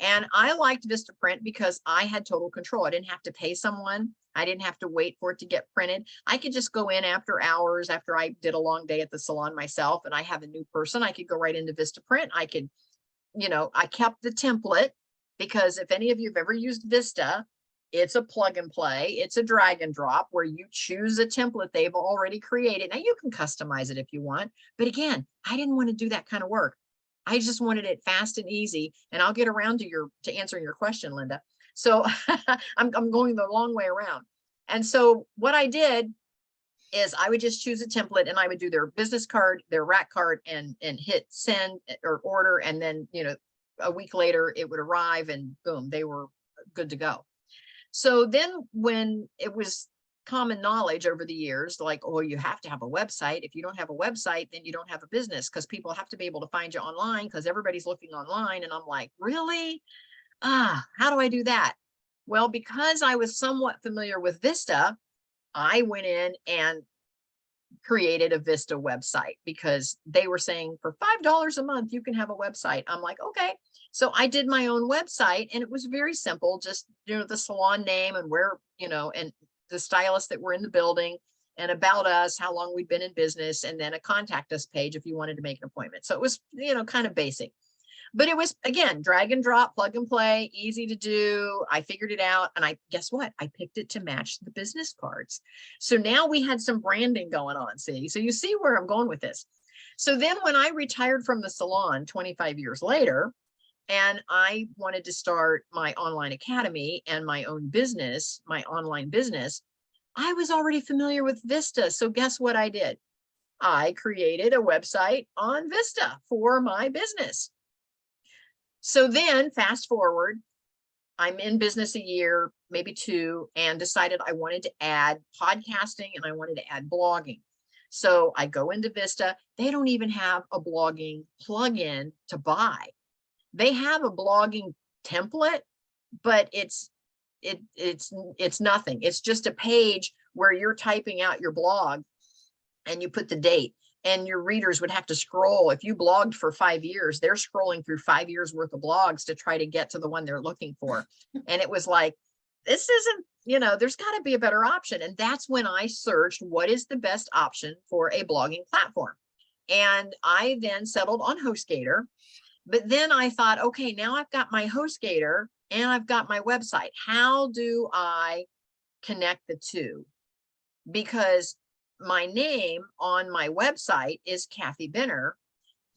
And I liked Vistaprint because I had total control. I didn't have to pay someone. I didn't have to wait for it to get printed. I could just go in after hours, after I did a long day at the salon myself, and I have a new person. I could go right into Vistaprint. I could, you know, I kept the template, because if any of you have ever used Vista, it's a plug and play. It's a drag and drop where you choose a template they've already created. Now you can customize it if you want, but again, I didn't want to do that kind of work. I just wanted it fast and easy. And I'll get around to answering your question, Linda. So I'm going the long way around. And so what I did is I would just choose a template and I would do their business card, their rack card, and hit send or order. And then, you know, a week later it would arrive and boom, they were good to go. So then when it was common knowledge over the years, like, oh, you have to have a website. If you don't have a website, then you don't have a business, because people have to be able to find you online because everybody's looking online. And I'm like, really? How do I do that? Well, because I was somewhat familiar with Vista, I went in and created a Vista website, because they were saying for $5 a month, you can have a website. I'm like, okay. So I did my own website, and it was very simple. Just, the salon name and where, and the stylists that were in the building, and about us, how long we'd been in business, and then a contact us page if you wanted to make an appointment. So it was, kind of basic, but it was, again, drag and drop, plug and play, easy to do. I figured it out. And guess what? I picked it to match the business cards. So now we had some branding going on. See, so you see where I'm going with this. So then when I retired from the salon 25 years later, and I wanted to start my online academy and my own business, my online business, I was already familiar with Vista. So guess what I did? I created a website on Vista for my business. So then fast forward, I'm in business a year, maybe two, and decided I wanted to add podcasting and I wanted to add blogging. So I go into Vista. They don't even have a blogging plugin to buy. They have a blogging template, but it's nothing. It's just a page where you're typing out your blog and you put the date, and your readers would have to scroll. If you blogged for 5 years, they're scrolling through 5 years worth of blogs to try to get to the one they're looking for. And it was like, this isn't, there's got to be a better option. And that's when I searched what is the best option for a blogging platform. And I then settled on HostGator. But then I thought, okay, now I've got my HostGator and I've got my website. How do I connect the two? Because my name on my website is Kathy Benner,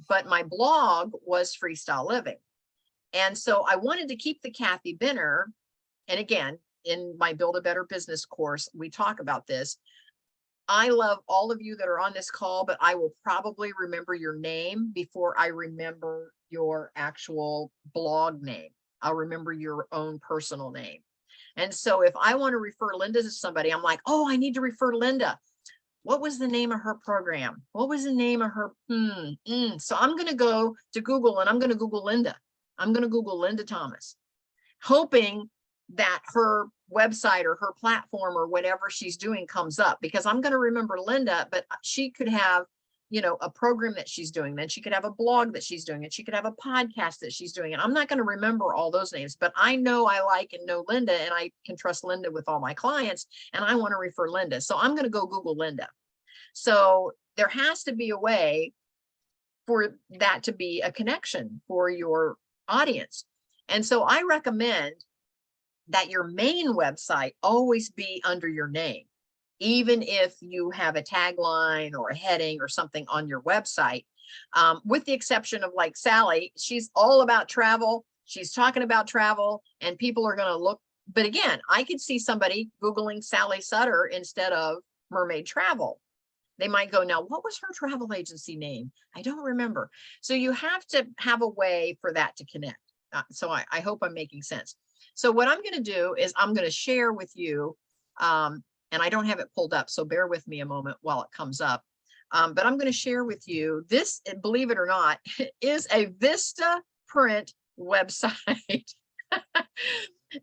but my blog was Freestyle Living. And so I wanted to keep the Kathy Benner. And again, in my Build a Better Business course, we talk about this. I love all of you that are on this call, but I will probably remember your name before I remember your actual blog name. I'll remember your own personal name. And so if I want to refer Linda to somebody, I'm like, oh, I need to refer Linda. What was the name of her program? What was the name of her? So I'm going to go to Google and I'm going to Google Linda. I'm going to Google Linda Thomas, hoping that her website or her platform or whatever she's doing comes up, because I'm going to remember Linda, but she could have, a program that she's doing. Then she could have a blog that she's doing, and she could have a podcast that she's doing. And I'm not going to remember all those names, but I know I like and know Linda, and I can trust Linda with all my clients, and I want to refer Linda. So I'm going to go Google Linda. So there has to be a way for that to be a connection for your audience. And so I recommend that your main website always be under your name, even if you have a tagline or a heading or something on your website, with the exception of like Sally. She's all about travel. She's talking about travel, and people are going to look. But again, I could see somebody Googling Sally Sutter instead of Mermaid Travel. They might go, now, what was her travel agency name? I don't remember. So you have to have a way for that to connect. So I hope I'm making sense. So what I'm going to do is I'm going to share with you, and I don't have it pulled up, so bear with me a moment while it comes up. But I'm going to share with you this, believe it or not, is a Vista print website.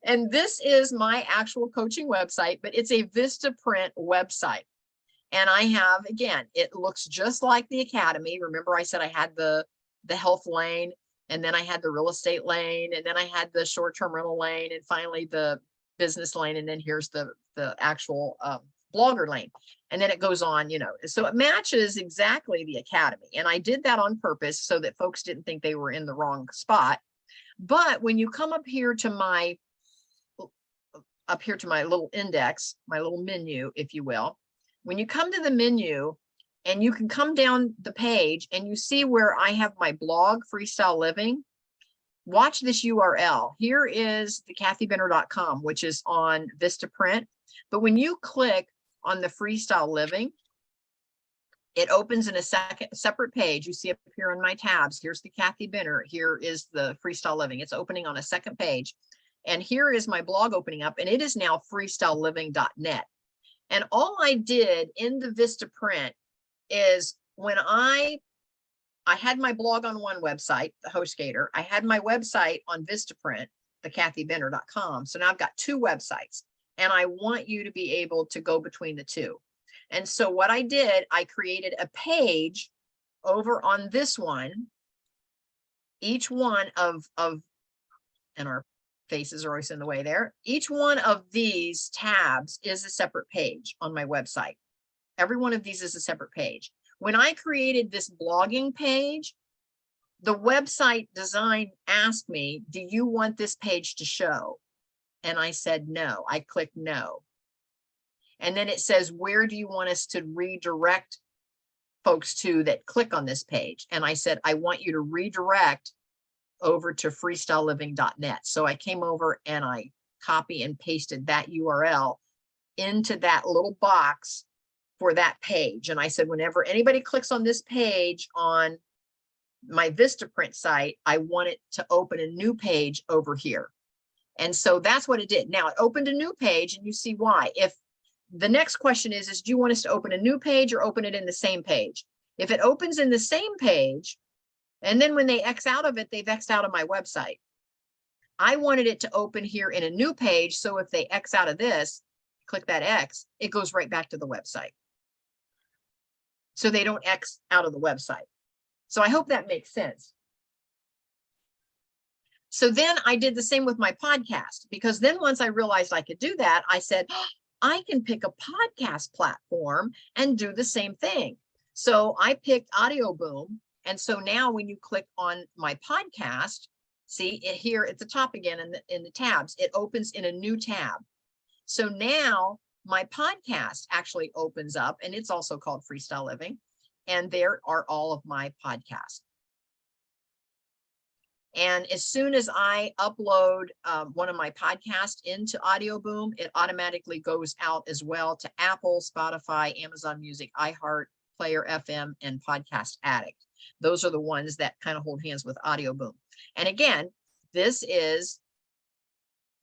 And this is my actual coaching website, but it's a Vista print website. And I have, again, it looks just like the Academy. Remember, I said I had the health lane, and then I had the real estate lane, and then I had the short-term rental lane, and finally the business lane. And then here's the actual blogger lane. And then it goes on, so it matches exactly the Academy. And I did that on purpose so that folks didn't think they were in the wrong spot. But when you come up here to my little index, my little menu, if you will, when you come to the menu, and you can come down the page and you see where I have my blog, Freestyle Living, watch this URL. Here is the kathybenner.com, which is on Vista Print. But when you click on the Freestyle Living, it opens in a separate page. You see up here on my tabs, here's the Kathy Benner. Here is the Freestyle Living. It's opening on a second page. And here is my blog opening up, and it is now freestyleliving.net. And all I did in the Vistaprint is when I had my blog on one website, the HostGator. I had my website on Vistaprint, theKathyBender.com. So now I've got two websites, and I want you to be able to go between the two. And so what I did, I created a page over on this one. Each one of and our faces are always in the way there. Each one of these tabs is a separate page on my website. Every one of these is a separate page. When I created this blogging page, the website design asked me, do you want this page to show? And I said, no. I clicked no. And then it says, where do you want us to redirect folks to that click on this page? And I said, I want you to redirect over to freestyleliving.net. So I came over and I copy and pasted that URL into that little box for that page. And I said, whenever anybody clicks on this page on my Vistaprint site, I want it to open a new page over here. And so that's what it did. Now it opened a new page, and you see why. If the next question is do you want us to open a new page or open it in the same page? If it opens in the same page, and then when they X out of it, they've X'd out of my website. I wanted it to open here in a new page. So if they X out of this, click that X, it goes right back to the website. So they don't X out of the website. So I hope that makes sense. So then I did the same with my podcast, because then once I realized I could do that, I said, oh, I can pick a podcast platform and do the same thing. So I picked Audio Boom. And so now when you click on my podcast, see it here at the top again in the tabs, it opens in a new tab. So now my podcast actually opens up, and it's also called Freestyle Living. And there are all of my podcasts. And as soon as I upload one of my podcasts into Audio Boom, it automatically goes out as well to Apple, Spotify, Amazon Music, iHeart, Player FM, and Podcast Addict. Those are the ones that kind of hold hands with Audio Boom. And again, this is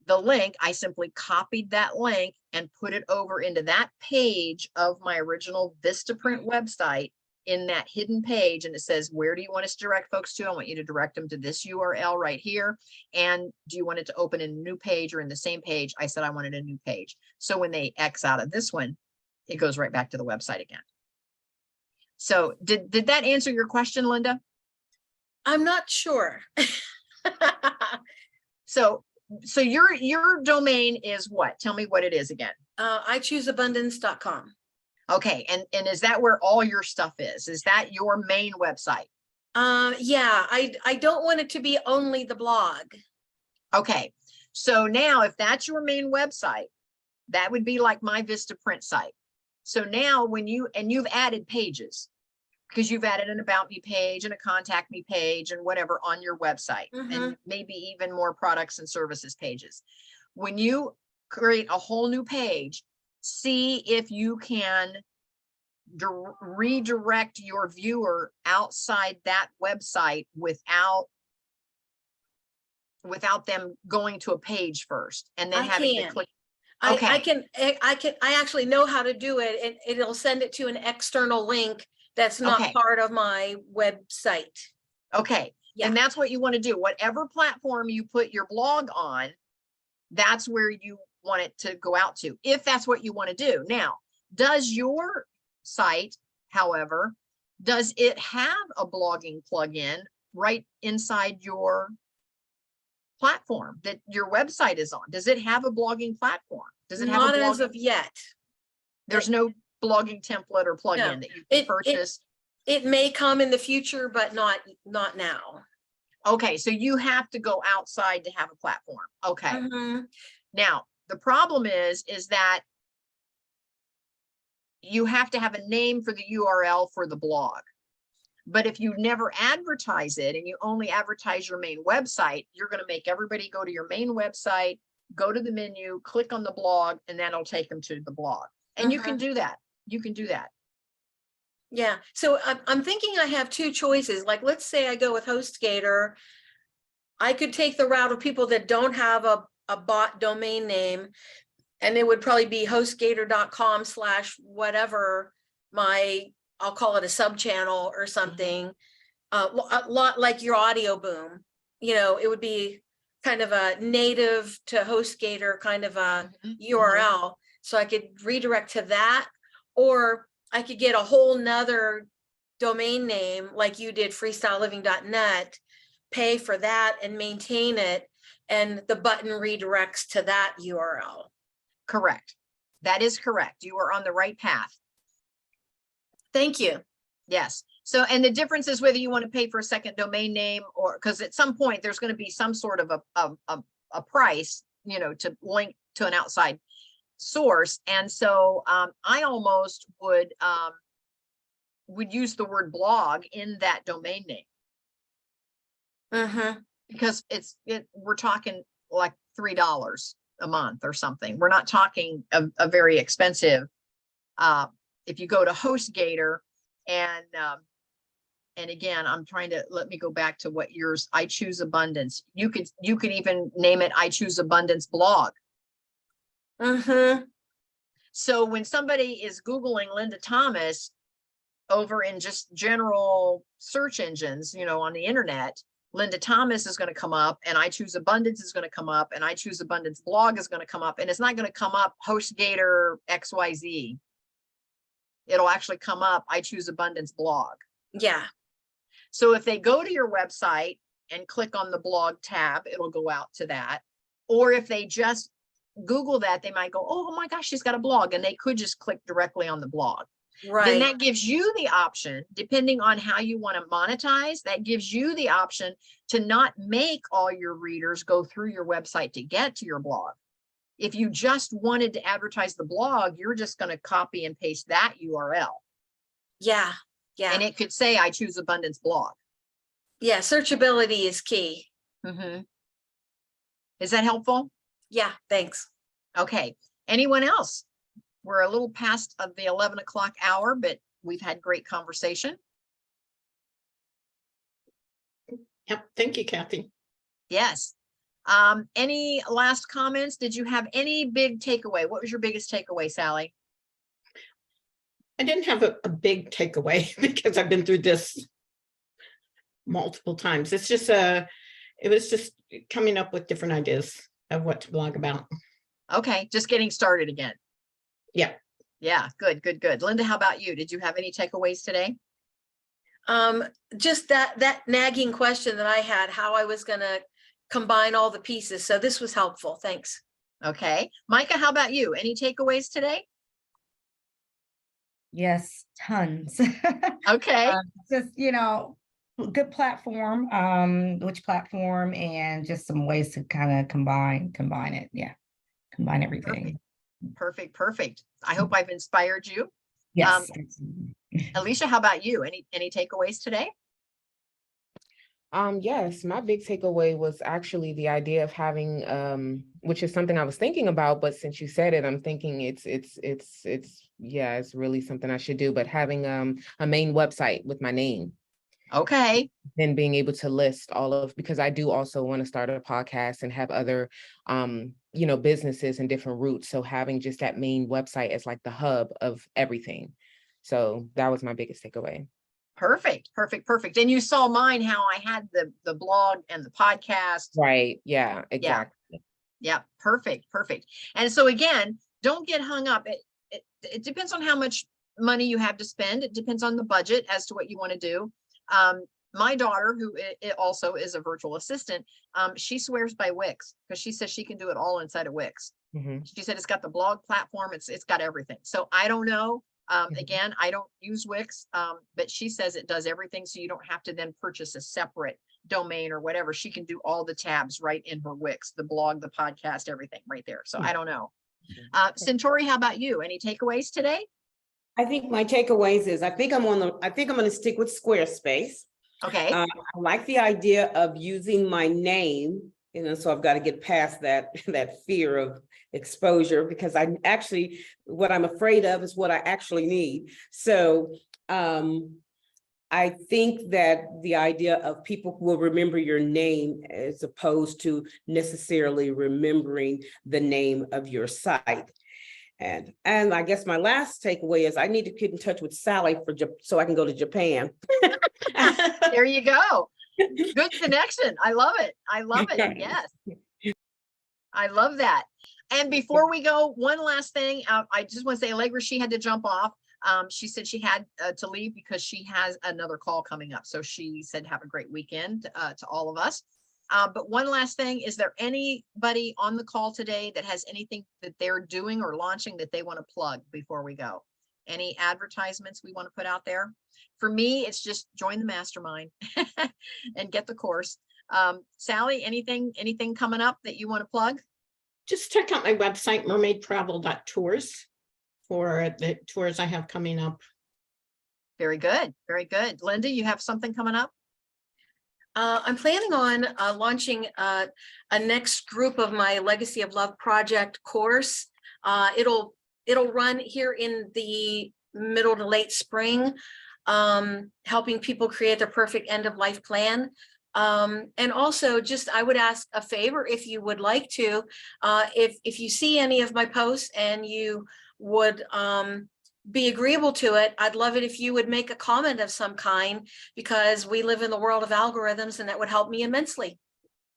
the link. I simply copied that link and put it over into that page of my original Vistaprint website in that hidden page. And it says, where do you want us to direct folks to? I want you to direct them to this URL right here. And do you want it to open in a new page or in the same page? I said, I wanted a new page. So when they X out of this one, it goes right back to the website again. So did that answer your question, Linda? I'm not sure. So your domain is what? Tell me what it is again. iChooseAbundance.com. Okay. And is that where all your stuff is? Is that your main website? Yeah, I don't want it to be only the blog. Okay. So now if that's your main website, that would be like my Vistaprint site. So now when you've added pages, because you've added an About Me page and a Contact Me page and whatever on your website, and maybe even more products and services pages. When you create a whole new page, see if you can redirect your viewer outside that website without them going to a page first and then having to click. Okay. I actually know how to do it, and it'll send it to an external link that's not part of my website. Okay. Yeah. And that's what you want to do. Whatever platform you put your blog on, that's where you want it to go out to, if that's what you want to do. Now, does your site, however, does it have a blogging plugin right inside your platform that your website is on? Does it have a blogging platform? Does it have not as of yet? There's no blogging template or plugin that you can purchase. It may come in the future, but not now. Okay, so you have to go outside to have a platform. Okay. Now the problem is that you have to have a name for the URL for the blog. But if you never advertise it and you only advertise your main website, you're going to make everybody go to your main website, go to the menu, click on the blog, and that'll take them to the blog. And you can do that. You can do that. Yeah. So I'm thinking I have two choices. Like, let's say I go with HostGator. I could take the route of people that don't have a bought domain name And it would probably be hostgator.com/whatever I'll call it a sub channel or something. A lot like your Audio Boom, it would be kind of a native to HostGator kind of a URL. So I could redirect to that, or I could get a whole nother domain name like you did, freestyleliving.net, pay for that and maintain it. And the button redirects to that URL. Correct. That is correct. You are on the right path. Thank you. Yes. So, and the difference is whether you want to pay for a second domain name, or because at some point there's going to be some sort of a price, to link to an outside source. And so I almost would use the word blog in that domain name, because we're talking like $3 a month or something. We're not talking a very expensive. If you go to HostGator and again, I'm trying to, let me go back to what yours, I Choose Abundance. You could even name it I Choose Abundance blog. So when somebody is Googling Linda Thomas over in just general search engines, on the internet, Linda Thomas is going to come up, and I Choose Abundance is going to come up, and I Choose Abundance blog is going to come up, and it's not going to come up HostGator XYZ. It'll actually come up I Choose Abundance blog. Yeah. So if they go to your website and click on the blog tab, it'll go out to that. Or if they just Google that, they might go, oh my gosh, she's got a blog, and they could just click directly on the blog. Right. Then that gives you the option, depending on how you want to monetize, that gives you the option to not make all your readers go through your website to get to your blog. If you just wanted to advertise the blog, you're just going to copy and paste that URL. Yeah. Yeah. And it could say, I Choose Abundance blog. Yeah. Searchability is key. Is that helpful? Yeah. Thanks. Okay. Anyone else? We're a little past of the 11 o'clock hour, but we've had great conversation. Yep. Thank you, Kathy. Yes. Any last comments? Did you have any big takeaway? What was your biggest takeaway, Sally? I didn't have a big takeaway because I've been through this multiple times. It was just coming up with different ideas of what to blog about. Okay, just getting started again. Yeah. Yeah, good. Linda, how about you? Did you have any takeaways today? Just that nagging question that I had, how I was going to combine all the pieces. So this was helpful. Thanks. Okay. Micah, how about you? Any takeaways today? Yes, tons. Okay. Just, good platform, which platform, and just some ways to kind of combine it. Yeah. Combine everything. Perfect. I hope I've inspired you. Yes. Alicia, how about you? Any takeaways today? Yes, my big takeaway was actually the idea of having, which is something I was thinking about, but since you said it, I'm thinking it's really something I should do, but having a main website with my name. Okay. Then being able to list because I do also want to start a podcast and have other, businesses and different routes. So having just that main website as like the hub of everything. So that was my biggest takeaway. Perfect. And you saw mine, how I had the blog and the podcast. Right. Yeah, exactly. Yeah. Perfect. And so again, don't get hung up. It depends on how much money you have to spend. It depends on the budget as to what you want to do. My daughter, who also is a virtual assistant, she swears by Wix because she says she can do it all inside of Wix. She said it's got the blog platform. It's got everything. So I don't know. Again, I don't use Wix, but she says it does everything. So you don't have to then purchase a separate domain or whatever. She can do all the tabs right in her Wix, the blog, the podcast, everything right there. So I don't know. Centauri, how about you? Any takeaways today? I think my takeaways is I think I'm going to stick with Squarespace. Okay. I like the idea of using my name, so I've got to get past that fear of exposure, because what I'm afraid of is what I actually need. So I think that the idea of people will remember your name as opposed to necessarily remembering the name of your site. And I guess my last takeaway is I need to get in touch with Sally so I can go to Japan. There you go. Good connection. I love it. I love it. Yes. I love that. And before we go, one last thing, I just want to say, Allegra, she had to jump off. She said she had to leave because she has another call coming up. So she said, have a great weekend to all of us. But one last thing, is there anybody on the call today that has anything that they're doing or launching that they want to plug before we go? Any advertisements we want to put out there? For me, it's just join the mastermind and get the course. Sally, anything coming up that you want to plug? Just check out my website, mermaidtravel.tours, for the tours I have coming up. Very good. Very good. Linda, you have something coming up? I'm planning on launching a next group of my Legacy of Love project course. It'll run here in the middle to late spring, helping people create their perfect end of life plan. And also just, I would ask a favor, if you would like to, if you see any of my posts and you would be agreeable to it, I'd love it if you would make a comment of some kind, because we live in the world of algorithms and that would help me immensely.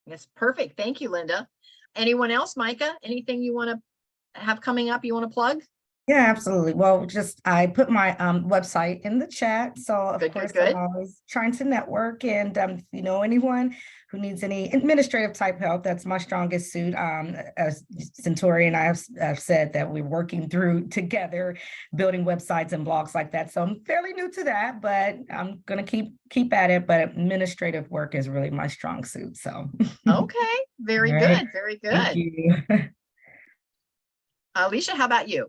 Yes, perfect. Thank you, Linda. Anyone else, Micah? Anything you want to have coming up you want to plug? Yeah, absolutely. Well, just I put my website in the chat. So of Good, course, good. I'm always trying to network. And if you know anyone who needs any administrative type help, that's my strongest suit. As Centauri and I have said that we're working through together, building websites and blogs like that. So I'm fairly new to that, but I'm gonna keep at it. But administrative work is really my strong suit. So Okay, very All right. good, very Thank good. you. Alicia, how about you?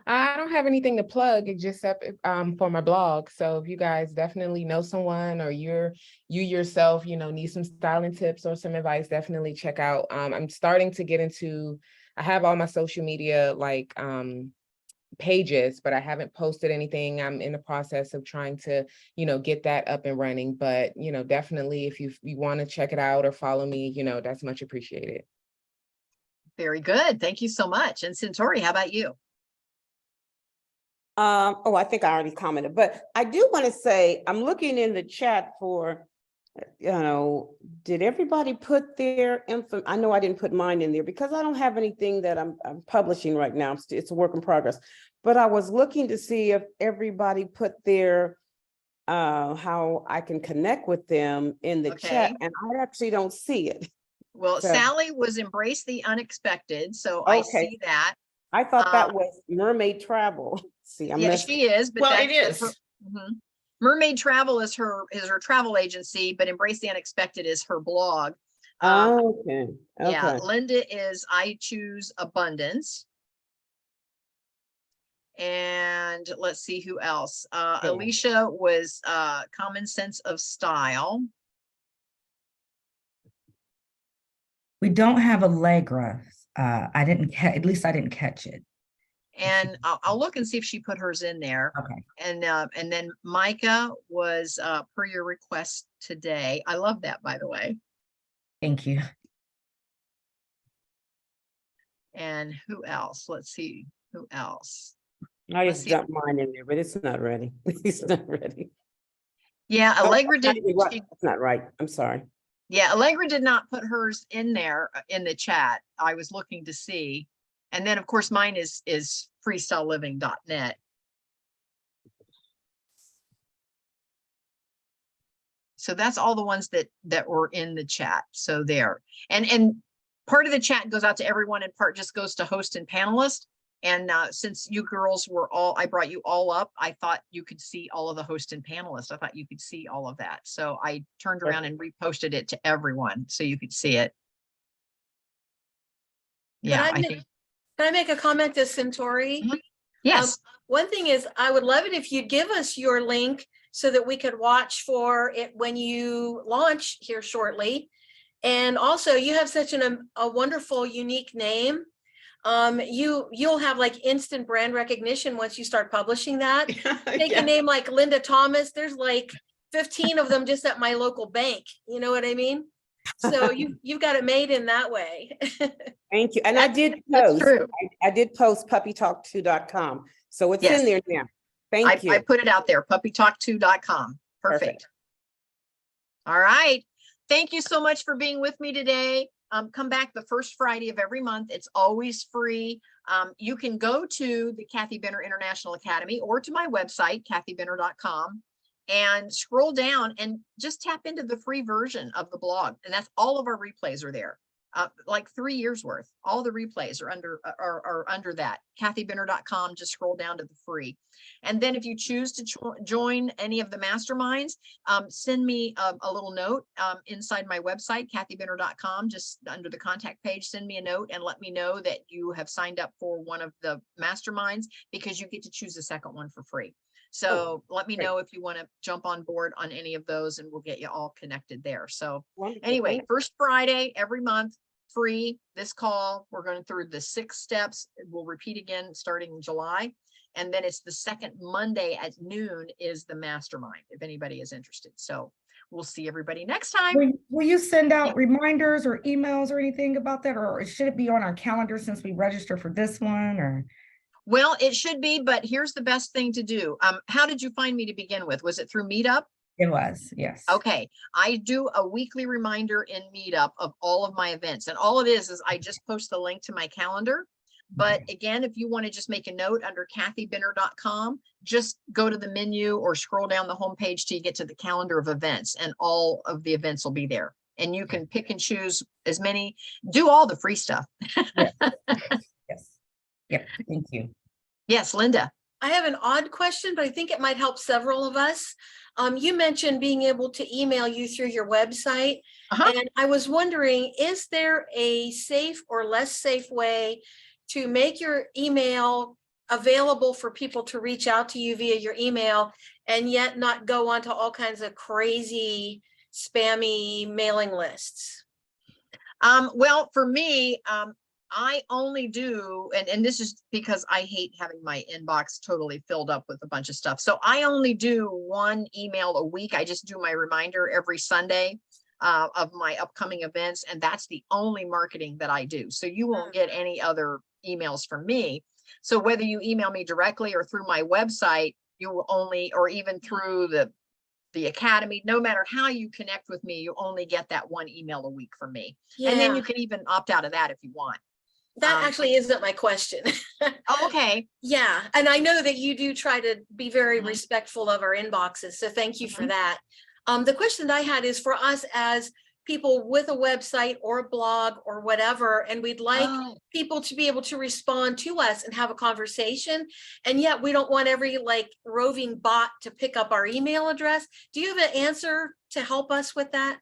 I don't have anything to plug just up for my blog. So if you guys definitely know someone, or you yourself, need some styling tips or some advice, definitely check out. I'm starting to get into, I have all my social media pages, but I haven't posted anything. I'm in the process of trying to, get that up and running. But, definitely if you want to check it out or follow me, that's much appreciated. Very good. Thank you so much. And Centauri, how about you? Oh, I think I already commented, but I do want to say, I'm looking in the chat for, did everybody put their info? I know I didn't put mine in there because I don't have anything that I'm publishing right now. It's a work in progress. But I was looking to see if everybody put their, how I can connect with them in the chat, and I actually don't see it. Well, So, Sally was Embrace the Unexpected. So I see that. I thought that was Mermaid Travel. See, Yeah, she is, but Well, it that's is. Mermaid Travel is her travel agency, but Embrace the Unexpected is her blog. Okay. Yeah, Linda is I Choose Abundance. And let's see who else. Alicia was Common Sense of Style. We don't have Allegra. At least I didn't catch it. And I'll look and see if she put hers in there. Okay. And then Micah was per your request today. I love that, by the way. Thank you. And who else? Let's see who else. I just dumped mine in there, but it's not ready. It's not ready. Yeah, Allegra did. That's not right. I'm sorry. Yeah, Allegra did not put hers in there in the chat. I was looking to see. And then, of course, mine is freestyleliving.net. So that's all the ones that were in the chat. So there. And part of the chat goes out to everyone, and part just goes to host and panelist. And since you girls were I brought you all up, I thought you could see all of the host and panelists. I thought you could see all of that. So I turned around and reposted it to everyone so you could see it. Yeah, Can I make a comment to Centauri? Yes. One thing is, I would love it if you'd give us your link so that we could watch for it when you launch here shortly. And also, you have such a wonderful, unique name. you'll have like instant brand recognition once you start publishing that. Take Yeah. a name like Linda Thomas, there's like 15 of them just at my local bank. You know what I mean? So you've got it made in that way. Thank you. And I did That's post, true. I did post puppytalk2.com. So it's Yes. in there now. Thank you. I put it out there, puppytalk2.com. Perfect. All right. Thank you so much for being with me today. Come back the first Friday of every month. It's always free. You can go to the Kathy Benner International Academy or to my website, kathybenner.com, and scroll down and just tap into the free version of the blog. And that's all of our replays are there. Like 3 years worth. All the replays are under that. kathybenner.com. Just scroll down to the free. And then if you choose to join any of the masterminds, send me a little note inside my website, kathybenner.com. Just under the contact page, send me a note and let me know that you have signed up for one of the masterminds, because you get to choose a second one for free. So let me great. know if you want to jump on board on any of those, and we'll get you all connected there. So Wonderful. anyway, first Friday every month, free. This call, we're going through the 6 steps. We'll repeat again starting in July. And then it's the second Monday at noon is the mastermind, if anybody is interested. So we'll see everybody next time. Will you send out reminders or emails or anything about that? Or should it be on our calendar since we register for this one? Or Well, it should be, but here's the best thing to do. How did you find me to begin with? Was it through Meetup? it was, yes. Okay, I do a weekly reminder in Meetup of all of my events, and all it is I just post the link to my calendar. But again, if you want to just make a note under kathybenner.com, just go to the menu or scroll down the homepage till you get to the calendar of events, and all of the events will be there. And you can pick and choose as many, do all the free stuff. Yes. Yes. Yep. Thank you. Yes, Linda. I have an odd question, but I think it might help several of us. You mentioned being able to email you through your website. Uh-huh. And I was wondering, is there a safe or less safe way to make your email available for people to reach out to you via your email and yet not go onto all kinds of crazy spammy mailing lists? Well, for me, I only do, and this is because I hate having my inbox totally filled up with a bunch of stuff. So I only do 1 email a week. I just do my reminder every Sunday of my upcoming events. And that's the only marketing that I do. So you won't get any other emails from me. So whether you email me directly or through my website, you will only, or even through the academy, no matter how you connect with me, you only get that 1 email a week from me. Yeah, And then you can even opt out of that if you want. that actually isn't my question. Oh, okay. Yeah, and I know that you do try to be very Mhm. respectful of our inboxes, so thank you for Mhm. that. The question that I had is for us as people with a website or a blog or whatever, and we'd like Oh. people to be able to respond to us and have a conversation, and yet we don't want every like roving bot to pick up our email address. Do you have an answer to help us with that?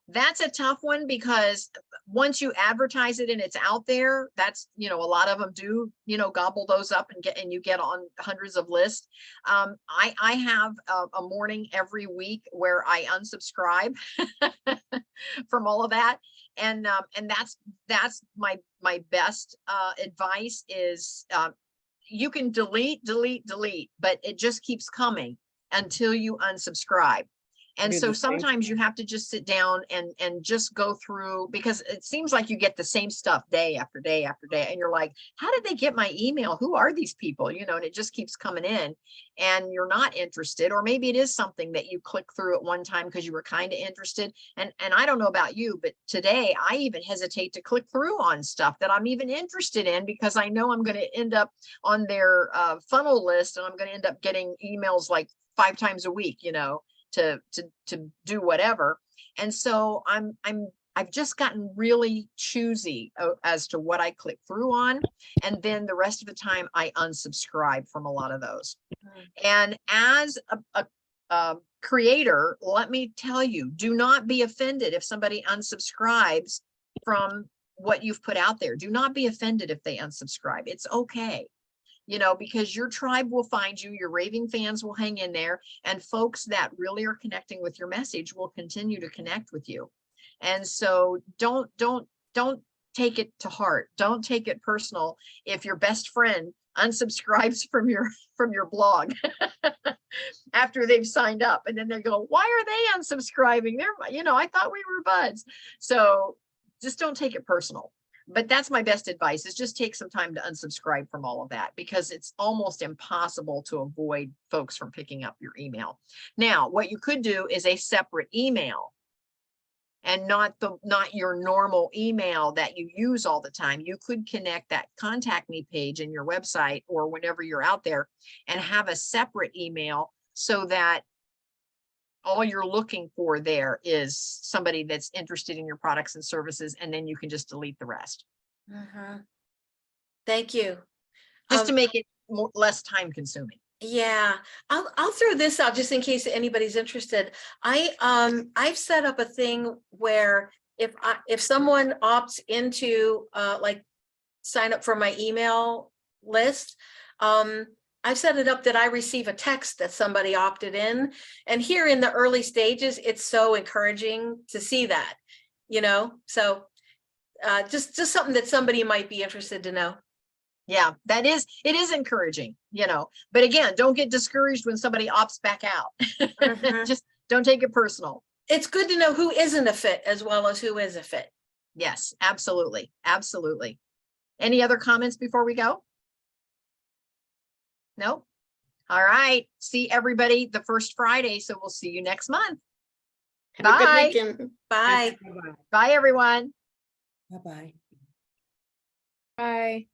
That's a tough one, because once you advertise it and it's out there, that's, a lot of them do, gobble those up and you get on hundreds of lists. I have a morning every week where I unsubscribe from all of that. And that's my best advice is you can delete, but it just keeps coming until you unsubscribe. And Do so the same sometimes you have to just sit down and just go through, because it seems like you get the same stuff day after day after day. And you're like, how did they get my email? Who are these people? And it just keeps coming in and you're not interested. Or maybe it is something that you click through at one time because you were kind of interested. And I don't know about you, but today I even hesitate to click through on stuff that I'm even interested in, because I know I'm going to end up on their funnel list and I'm going to end up getting emails like 5 times a week, to do whatever. And so I've just gotten really choosy as to what I click through on. And then the rest of the time I unsubscribe from a lot of those. And as a creator, let me tell you, do not be offended if somebody unsubscribes from what you've put out there. Do not be offended if they unsubscribe. It's okay. Because your tribe will find you, your raving fans will hang in there, and folks that really are connecting with your message will continue to connect with you. And so don't take it to heart. Don't take it personal if your best friend unsubscribes from your blog after they've signed up, and then they go, why are they unsubscribing? I thought we were buds. So just don't take it personal. But that's my best advice, is just take some time to unsubscribe from all of that, because it's almost impossible to avoid folks from picking up your email. Now, what you could do is a separate email, and not your normal email that you use all the time. You could connect that contact me page in your website or whenever you're out there, and have a separate email, so that all you're looking for there is somebody that's interested in your products and services, and then you can just delete the rest. Thank you. Just to make it less time consuming. Yeah, I'll throw this out just in case anybody's interested. I've set up a thing where if someone opts into like sign up for my email list, I've set it up that I receive a text that somebody opted in. And here in the early stages, it's so encouraging to see that, so just something that somebody might be interested to know. Yeah, it is encouraging, but again, don't get discouraged when somebody opts back out. Just don't take it personal. It's good to know who isn't a fit as well as who is a fit. Yes, absolutely. Absolutely. Any other comments before we go? No? All right. See everybody the first Friday. So we'll see you next month. Have a good Bye. weekend. Bye. Bye, everyone. Bye-bye. Bye.